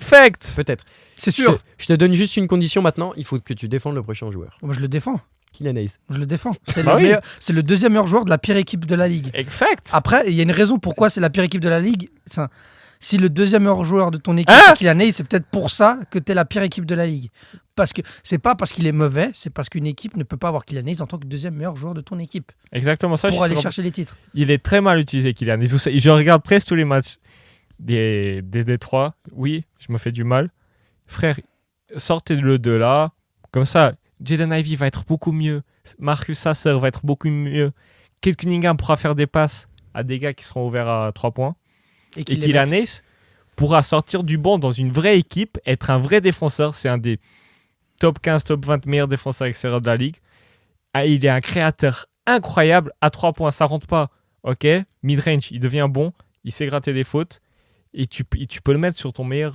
Fact. Peut-être. C'est sûr. Je te donne juste une condition maintenant. Il faut que tu défendes le prochain joueur. Moi, je le défends. Kylian Hayes. Je le défends. C'est Bah le, oui. meilleur- c'est le deuxième meilleur joueur de la pire équipe de la ligue. Fact. Après, il y a une raison pourquoi c'est la pire équipe de la ligue. Si le deuxième meilleur joueur de ton équipe Hein c'est Kylian Hayes, c'est peut-être pour ça que t'es la pire équipe de la ligue. Parce que c'est pas parce qu'il est mauvais, c'est parce qu'une équipe ne peut pas avoir Kylian Hayes en tant que deuxième meilleur joueur de ton équipe Exactement ça. je pour suis aller sûr. chercher les titres. Il est très mal utilisé, Kylian. Et je regarde presque tous les matchs des Détroits. Oui, je me fais du mal. Frère, sortez-le de là. Comme ça, Jaden Ivey va être beaucoup mieux. Marcus Sasser va être beaucoup mieux. Kate Cunningham pourra faire des passes à des gars qui seront ouverts à 3 points. Et qu'il les Kylian mette. Hayes pourra sortir du banc dans une vraie équipe, être un vrai défenseur. C'est un des top 15, top 20 meilleurs défenseurs extérieurs de la ligue. Ah, il est un créateur incroyable. À 3 points, ça rentre pas. Ok, mid-range, il devient bon. Il sait gratter des fautes. Et tu peux le mettre sur ton meilleur...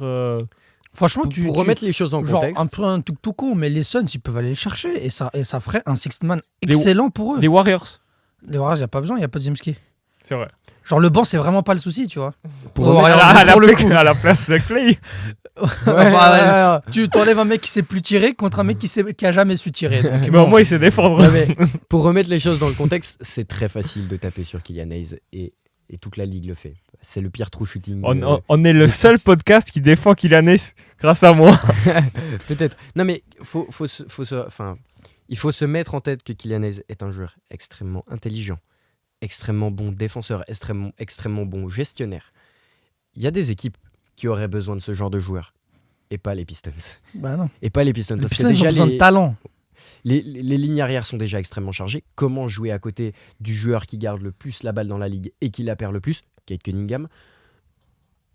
Franchement, Pour remettre les choses en genre contexte. un peu un tout con, mais les Suns ils peuvent aller le chercher et ça ferait un sixth man Les- excellent pour eux. Les Warriors. Les Warriors, il y a pas besoin, il y a pas de Zemski. C'est vrai. Genre le banc c'est vraiment pas le souci, tu vois. Pour Ouais, remettre- alors, pour le à la place de Clay. Bah, ouais. Tu t'enlèves un mec qui sait plus tirer contre un mec qui a jamais su tirer. Donc, Mais au moins, il sait défendre. Ouais, mais pour remettre les choses dans le contexte, c'est très facile de taper sur Kylian Hayes et toute la ligue le fait. C'est le pire true shooting. On est le seul podcast qui défend Kylian Hayes grâce à moi. Peut-être. Non, mais il faut se mettre en tête que Kylian Hayes est un joueur extrêmement intelligent, extrêmement bon défenseur, extrêmement bon gestionnaire. Il y a des équipes qui auraient besoin de ce genre de joueur et pas les Pistons. Bah non. Et pas les Pistons. Les Parce Pistons, que ils ont déjà, besoin de talent. les lignes arrière sont déjà extrêmement chargées. Comment jouer à côté du joueur qui garde le plus la balle dans la ligue et qui la perd le plus, Kate Cunningham?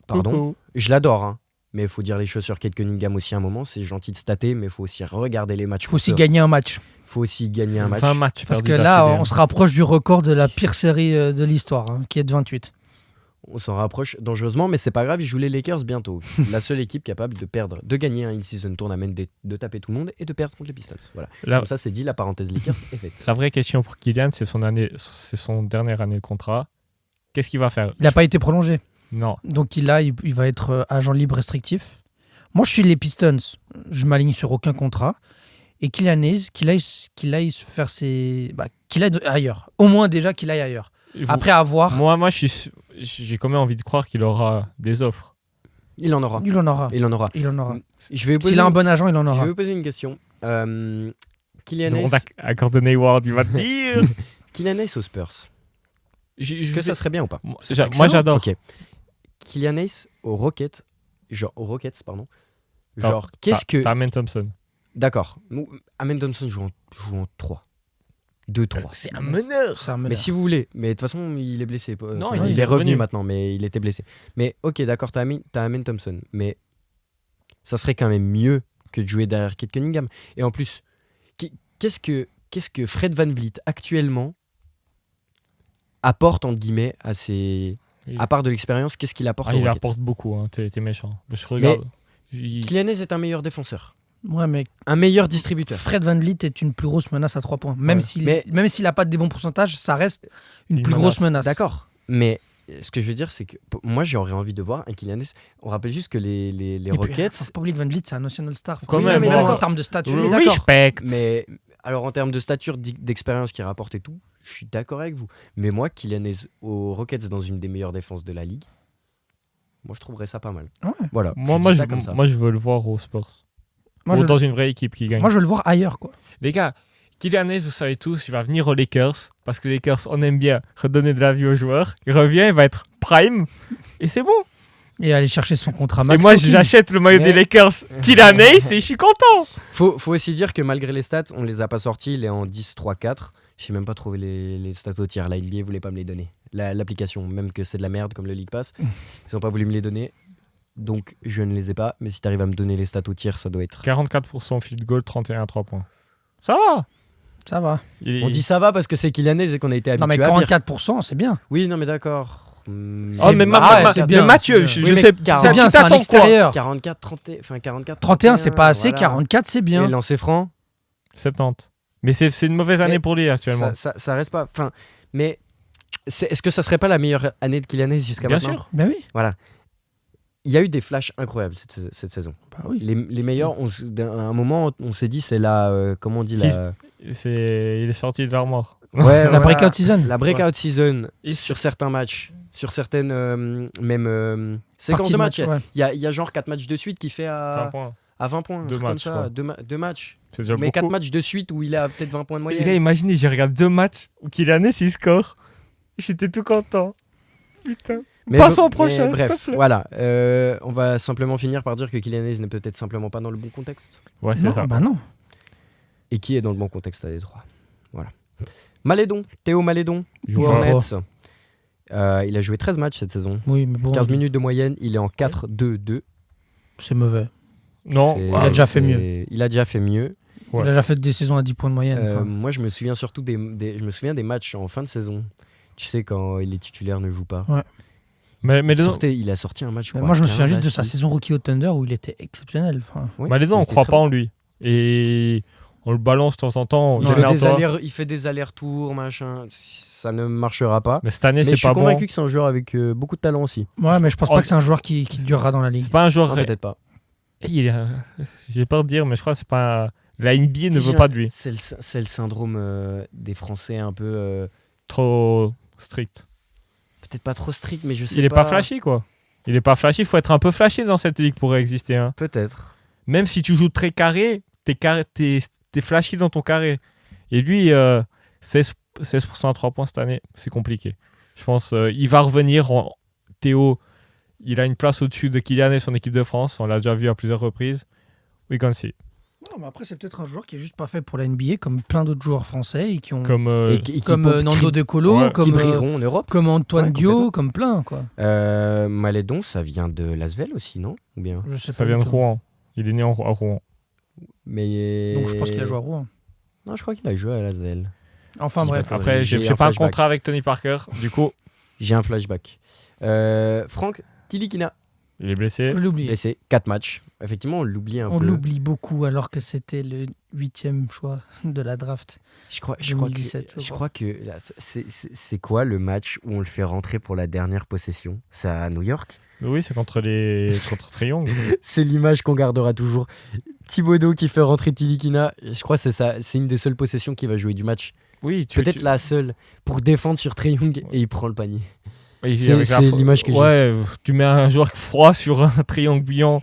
Pardon, Coucou. je l'adore, hein. Mais il faut dire les choses sur Kate Cunningham aussi à un moment. C'est gentil de stater, mais il faut aussi regarder les matchs. Il faut aussi gagner un match. faut aussi gagner un match. 20 matchs Parce que perdus là, d'affilée. on se rapproche du record de la pire série de l'histoire, hein, qui est de 28. On s'en rapproche dangereusement, mais c'est pas grave, ils jouent les Lakers bientôt. La seule équipe capable de gagner un in-season tournament, de taper tout le monde et de perdre contre les Pistons. Voilà. La, Comme ça, c'est dit, la parenthèse Lakers est faite. la vraie question pour Kylian, c'est son dernière année de contrat. Qu'est-ce qu'il va faire? Il n'a pas été prolongé. Non. Donc il va être agent libre restrictif. Moi, je suis les Pistons. Je m'aligne sur aucun contrat. Et Kylian Hayes, qu'il aille se faire ses... qu'il aille ailleurs. Au moins déjà qu'il aille ailleurs. Après avoir... Moi, j'ai quand même envie de croire qu'il aura des offres. Il en aura. Il en aura. Il en aura. Il en aura. Je vais vous poser S'il a un bon agent, il en je aura. vais vous poser une question. Kylian Donc, Hayes, à Gordon Hayward, il va te dire. Kylian Hayes aux Spurs. Est-ce que ça serait bien ou pas? Moi, C'est moi, j'adore. Ok. Kylian Hayes aux Rockets, pardon. T'as- Genre, qu'est-ce que... T'as Amen Thompson. D'accord. Amen Thompson joue en 3. 2-3. C'est un meneur. C'est un Mais meneur. si vous voulez, mais de toute façon, il est blessé. Non, Enfin, il il est est revenu revenu. maintenant, mais il était blessé. Mais ok, d'accord, t'as Amen Thompson, mais ça serait quand même mieux que de jouer derrière Kate Cunningham. Et en plus, qu'est-ce que Fred VanVleet actuellement apporte, entre guillemets, à ses... À part de l'expérience, qu'est-ce qu'il apporte aux Il Rockets? apporte beaucoup, hein. T'es méchant. Je regarde. Kylian Hayes est un meilleur défenseur, Ouais, mais un meilleur distributeur. Fred VanVleet est une plus grosse menace à 3 points. Même Ouais. s'il n'a pas des bons pourcentages, ça reste une Une plus grosse menace. D'accord, mais ce que je veux dire, c'est que moi, j'aurais envie de voir un Kylian Hayes. On rappelle juste que les Et puis, Rockets... faut pas oublier que VanVleet, c'est un national star. Quand Oui, même, mais bon. en termes de statut. Oui, d'accord. Respect. Mais alors en termes de stature, d'expérience qu'il rapporte et tout, je suis d'accord avec vous. Mais moi, Kylian Hayes aux Rockets dans une des meilleures défenses de la ligue, moi je trouverais ça pas mal. Ouais. Voilà. Moi, dis ça comme ça. je veux le voir au Spurs. Moi, Ou je, dans une vraie équipe qui gagne. moi, je veux le voir ailleurs, quoi. Les gars, Kylian Hayes, vous savez tous, il va venir aux Lakers. Parce que les Lakers, on aime bien redonner de la vie aux joueurs. Il revient, il va être prime. Et c'est bon. Et aller chercher son contrat Et max. moi, aussi. j'achète le maillot Mais- des Lakers. Kylian Hayes, et je suis content. Faut aussi dire que malgré les stats, on les a pas sortis. Il est en 10-3-4. Je sais même pas trouvé les stats au tir. La NBA voulait pas me les donner. L'application, même que c'est de la merde comme le League Pass, ils ont pas voulu me les donner. donc je ne les ai pas. Mais si tu arrives à me donner les stats au tir, ça doit être. 44% field goal, 31 à 3 points. Ça va. Ça va. On dit ça va parce que c'est Kylianese et qu'on a été habitué Non, mais à pire. 44%, c'est bien. Oui, non, mais d'accord. Oh, mais c'est bien, Mathieu, c'est je bien. sais Oui, mais C'est bien, tu c'est un t'attends quoi? extérieur. 44, 30, enfin 44. 31, c'est pas assez. voilà. 44, c'est Et bien. lancer franc, 70. Mais c'est une mauvaise année Mais pour lui actuellement. ça reste pas. Enfin, mais est-ce que ça serait pas la meilleure année de Kylianese jusqu'à Bien maintenant? sûr. Ben oui. Voilà. Il y a eu des flashs incroyables cette saison. Bah oui. Les meilleurs, à un moment, on s'est dit, c'est la. Comment on dit la. Il est sorti de l'armoire. Ouais, La breakout season. La breakout season Et sur certains matchs, sur certaines même séquences Partie de de matchs. match, ouais. Il y a genre 4 matchs de suite qui fait 20 points. à 20 points. un Deux truc comme matchs, ça, quoi. deux matchs. C'est déjà Mais 4 beaucoup. matchs de suite où il a peut-être 20 points de Les gars, moyenne. imaginez, j'ai regardé 2 matchs où Kylian il score. J'étais tout content. Putain. Passons au prochain, mais s'il te bref, plaît. voilà. On va simplement finir par dire que Kylianese n'est peut-être simplement pas dans le bon contexte. Ouais, c'est Non, ça. bah non. Et qui est dans le bon contexte à Détroit. Voilà. Malédon, Théo Malédon, Il joue Hornets. pas. Il a joué 13 matchs cette saison. Oui, mais bon. 15 minutes de moyenne, il est en 4-2-2. C'est mauvais. Non, C'est- il a déjà fait mieux. Il a déjà fait mieux. Ouais. Il a déjà fait des saisons à 10 points de moyenne. enfin. Moi, je me souviens surtout je me souviens des matchs en fin de saison. Tu sais, quand les titulaires ne jouent pas. mais Il a sorti un match. Mais quoi, moi, je me souviens 15 juste de sa assists. saison rookie au Thunder où il était exceptionnel. Enfin, Oui, les deux, on il était croit très pas bon. en lui. Et on le balance de temps en temps. Il Ouais. fait des allers-retours, machin. Ça ne marchera pas. Mais cette année, Mais c'est je suis pas bon. convaincu que c'est un joueur avec beaucoup de talent aussi. ouais, mais je pense Oh. pas que c'est un joueur qui durera dans la ligue. C'est pas un joueur. Non, peut-être pas. J'ai peur de dire, mais je crois que c'est pas. La NBA ne veut pas de lui. C'est le syndrome des Français un peu. Trop strict. Peut-être pas trop strict, mais je sais Il est pas flashy, quoi. Il est pas flashy. Il faut être un peu flashy dans cette ligue pour exister. Hein. Peut-être. Même si tu joues très carré, t'es flashy dans ton carré. Et lui, 16% à 3 points cette année, c'est compliqué. Je pense il va revenir. Théo, il a une place au-dessus de Kylian et son équipe de France. On l'a déjà vu à plusieurs reprises. We can see. Non, mais après, c'est peut-être un joueur qui est juste pas fait pour la NBA, comme plein d'autres joueurs français et qui ont. Comme Et qui Comme pop- Nando De Colo, Ouais, qui comme, brilleront en Europe. comme Antoine Ouais, Dio, complètement. comme plein, quoi. Malédon, ça vient de Lasvel aussi, non? Ou bien? Je sais ça pas. vient du de tout. Rouen. Il est né à Rouen. Mais... Donc je pense qu'il a joué à Rouen. Non, je crois qu'il a joué à Lasvel. Enfin Dis bref. pas de Après, J'ai j'ai un pas un flashback. contrat avec Tony Parker. Du coup, J'ai un flashback. Franck Tilikina, il est blessé. Je l'oublie. blessé, 4 matchs. Effectivement, on l'oublie un On peu. l'oublie beaucoup alors que c'était le 8e choix de la draft. Je crois 2017, je crois que c'est quoi le match où on le fait rentrer pour la dernière possession? C'est à New York. Oui, c'est contre Triangle. C'est l'image qu'on gardera toujours. Thibodeau qui fait rentrer Tilikina. Je crois que c'est ça. C'est une des seules possessions qui va jouer du match. Oui, Peut-être la seule pour défendre sur Trae Young et il prend le panier. Oui, C'est- avec la c'est fo- l'image que j'ai. Ouais, tu mets un joueur froid sur un triangle bouillant.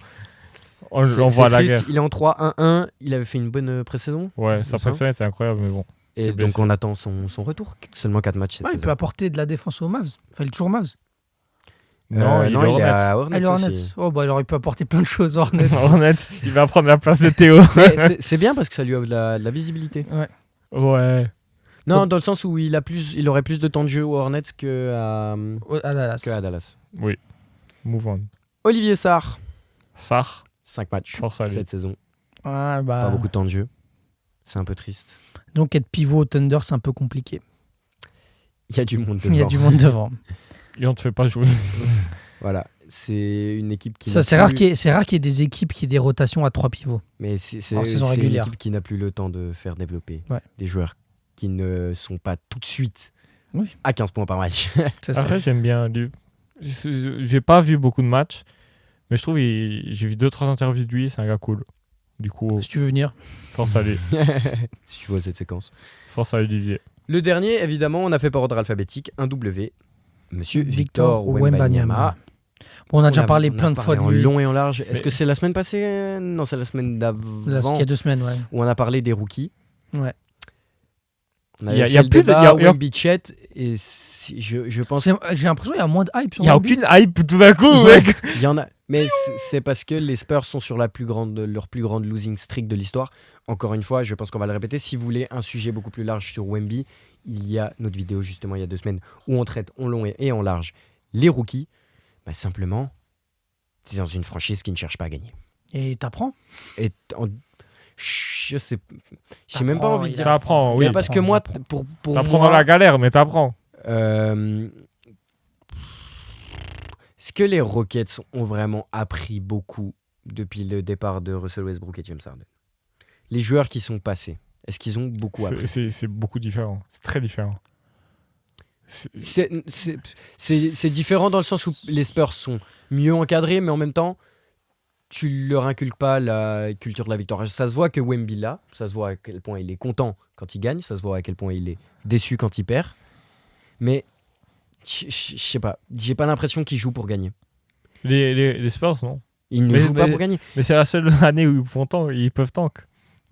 On C'est voit la triste. guerre. Il est en 3-1-1. Il avait fait une bonne pré-saison. Ouais, sa ça. pression était incroyable, mais bon. Et C'est donc blessé. on attend son retour. Seulement 4 matchs cette Ouais, il saison. peut apporter de la défense aux Mavs. Enfin, il est toujours Mavs. Non, il est il est Hornets. à Hornets Ah, les Hornets. aussi. Oh, bah alors il peut apporter plein de choses, Hornets. Hornet, il va prendre la place de Théo. Mais c'est bien parce que ça lui offre de la visibilité. Ouais. Non, dans le sens où il aurait plus de temps de jeu aux Hornets qu'à À Dallas. Dallas. Oui. Move on. Olivier Sarr, Sarr, 5 matchs force à lui. cette saison. Ouais, Pas bah. beaucoup de temps de jeu. C'est un peu triste. Donc être pivot au Thunder, c'est un peu compliqué. Il y a du monde Il y a devant. du monde devant. Et on te fait pas jouer. Voilà. C'est une équipe qui. Ça, n'a c'est plus- rare qu'il y ait des équipes qui aient des rotations à 3 pivots. Mais c'est En saison une régulière. équipe qui n'a plus le temps de faire développer Ouais. des joueurs qui ne sont pas tout de suite Oui. à 15 points par match. C'est ça. Après, j'aime bien lui. J'ai pas vu beaucoup de matchs, mais je trouve j'ai vu 2-3 interviews de lui, c'est un gars cool. Du coup, Si tu veux venir. force à lui. si tu vois cette séquence. Force à Olivier. Le dernier, évidemment, on a fait par ordre alphabétique. Un W. Monsieur Victor Victor Wembanyama. Wembanyama. Bon, on a déjà parlé on a plein de fois parlé de en lui. long et en large. Est-ce Mais- que c'est la semaine passée? Non, c'est la semaine d'avant. Là, il y a 2 semaines, ouais. Où on a parlé des rookies. Ouais. On Il y a- avait il y a fait le plus de- débat il y a- Wemby Chet et je pense J'ai l'impression qu'il y a moins de hype sur Il y a Wemby. aucune hype tout d'un coup, Ouais. mec. il y en a. Mais c'est parce que les Spurs sont sur leur plus grande losing streak de l'histoire. Encore une fois, je pense qu'on va le répéter. Si vous voulez un sujet beaucoup plus large sur Wemby, il y a notre vidéo justement il y a 2 semaines où on traite en long et en large les rookies. Bah, simplement, T'es dans une franchise qui ne cherche pas à gagner. Et t'apprends. Et je sais même pas envie de dire. T'apprends, oui. Mais parce que moi, pour T'apprends moi, dans la galère, mais t'apprends. est-ce que les Rockets ont vraiment appris beaucoup depuis le départ de Russell Westbrook et James Harden? Les joueurs qui sont passés, est-ce qu'ils ont beaucoup appris? C'est beaucoup différent. C'est très différent. C'est différent dans le sens où les Spurs sont mieux encadrés, mais en même temps, tu leur inculques pas la culture de la victoire. Ça se voit que Wemby là, ça se voit à quel point il est content quand il gagne, ça se voit à quel point il est déçu quand il perd. Mais je sais pas, j'ai pas l'impression qu'ils jouent pour gagner. Les Spurs, non. Ils ne jouent pas pour gagner. Mais c'est la seule année où ils peuvent tank.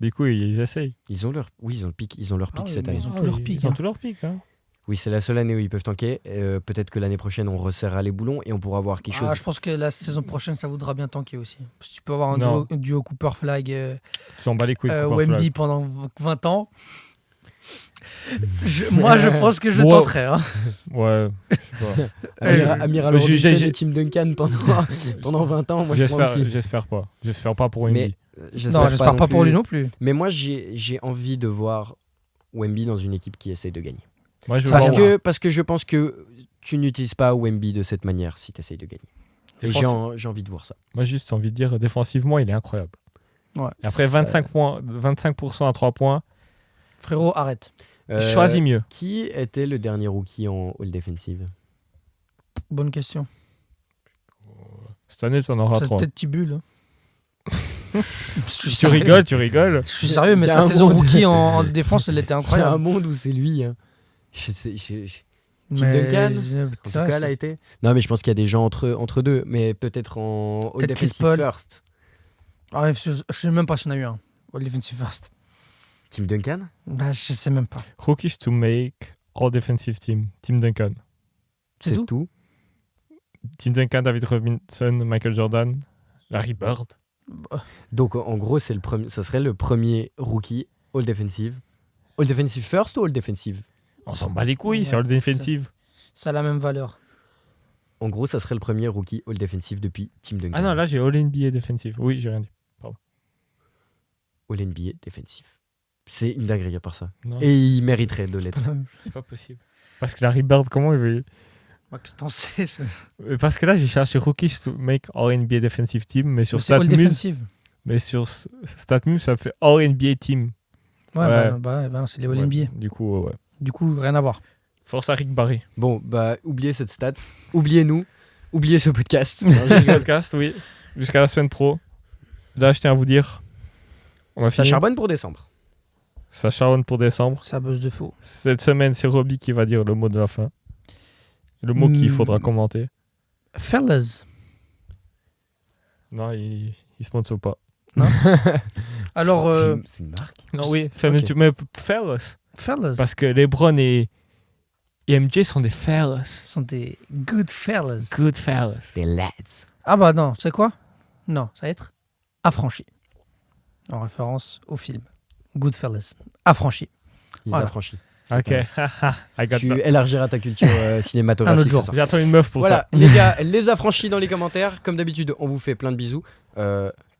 Du coup, ils essayent. Ils ont leur pic, cette année. Ils ont tous leurs pics. Ils ont tous leurs pics. Hein. Oui, c'est la seule année où ils peuvent tanker. Peut-être que l'année prochaine, on resserrera les boulons et on pourra voir quelque chose. Je pense que la saison prochaine, ça voudra bien tanker aussi. Parce que tu peux avoir Non. un duo Cooper Flag Tu s'en bats les couilles. Cooper Wemby Flag. pendant 20 ans. Moi, je pense que je tenterais. Hein. Ouais, je sais pas. Amiral Mais Robinson et Tim Duncan pendant 20 ans, moi je pense aussi. J'espère pas. J'espère pas pour Wemby. Non, j'espère pas pour lui non plus. Mais moi, j'ai envie de voir Wemby dans une équipe qui essaie de gagner. Moi, je veux Parce voir- que je pense que tu n'utilises pas Wemby de cette manière si tu essayes de gagner. Et j'ai envie de voir ça. Moi, juste envie de dire, défensivement, il est incroyable. Ouais. Et après, 25% à 3 points, Frérot, arrête. choisis mieux. Qui était le dernier rookie en All Defensive? Bonne question. Cette année, tu en auras C'est 3. peut-être Tibul. Hein. Tu rigoles, tu rigoles. Je suis sérieux, mais Il y a sa un saison monde. rookie en défense, elle était Il y a un incroyable. monde où c'est lui. Hein. Je sais. Tim Mais Duncan, je- En tout ça, cas, c'est- elle a été. Non, mais je pense qu'il y a des gens entre deux, mais peut-être en All Peut-être Chris Defensive Paul. First. je sais même pas si on a eu un. All Defensive First. Tim Duncan? Bah, je sais même pas. Rookies to make all defensive team. Tim Duncan. C'est tout. Tim Duncan, David Robinson, Michael Jordan, Larry Bird. Donc en gros, ça serait le premier rookie All Defensive. All Defensive First ou All Defensive? On s'en bat les couilles, Ouais, c'est all defensive. Ça a la même valeur. En gros, ça serait le premier rookie All Defensive depuis Tim Duncan. Ah non, là j'ai all NBA defensive. Oui, j'ai rien dit. All NBA Defensive. C'est une dinguerie à part ça. Non, Et il mériterait de l'être. c'est pas possible. Parce que Larry Bird, comment il veut. Max, t'en sais. Parce que là, j'ai cherché rookies to make all NBA defensive team, mais sur C'est All StatMuse, Defensive. StatMuse, ça fait all NBA team. Ouais, Ouais. bah non, c'est les All Ouais, NBA. Du coup, ouais. Du coup, rien à voir. Force à Rick Barry. Bon, bah, oubliez cette stat. Oubliez-nous. Oubliez ce podcast. Podcast, oui. Jusqu'à la semaine pro. Là, je tiens à vous dire, on a Ça fini. charbonne pour décembre. Ça charbonne pour décembre. Ça buzz de faux. Cette semaine, c'est Roby qui va dire le mot de la fin. Le mot qu'il faudra commenter. Fellas. Non, il sponsor pas. Alors, C'est une marque. Non, Ok. oui, mais fellas. fellas. Parce que LeBron et MJ sont des fellas. Ce sont des good fellas. Good fellas. Des lads. Ah bah non, c'est quoi? Non, ça va être affranchi. En référence au film. Goodfellas. Affranchi. Ils Voilà. affranchis. Ok, I got Tu ça. élargiras ta culture cinématographique. Un autre jour. ce soir. J'attends une meuf pour Voilà, les gars, les affranchis dans les commentaires. Comme d'habitude, on vous fait plein de bisous.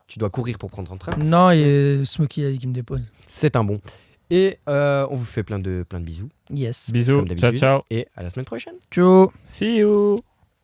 Tu dois courir pour prendre ton train. Non, et Smokey a dit qu'il me dépose. C'est un bon. Et on vous fait plein de bisous. Yes. ça. Bisous, Comme ciao d'habitude. ciao. Et à la semaine prochaine. Ciao. See you.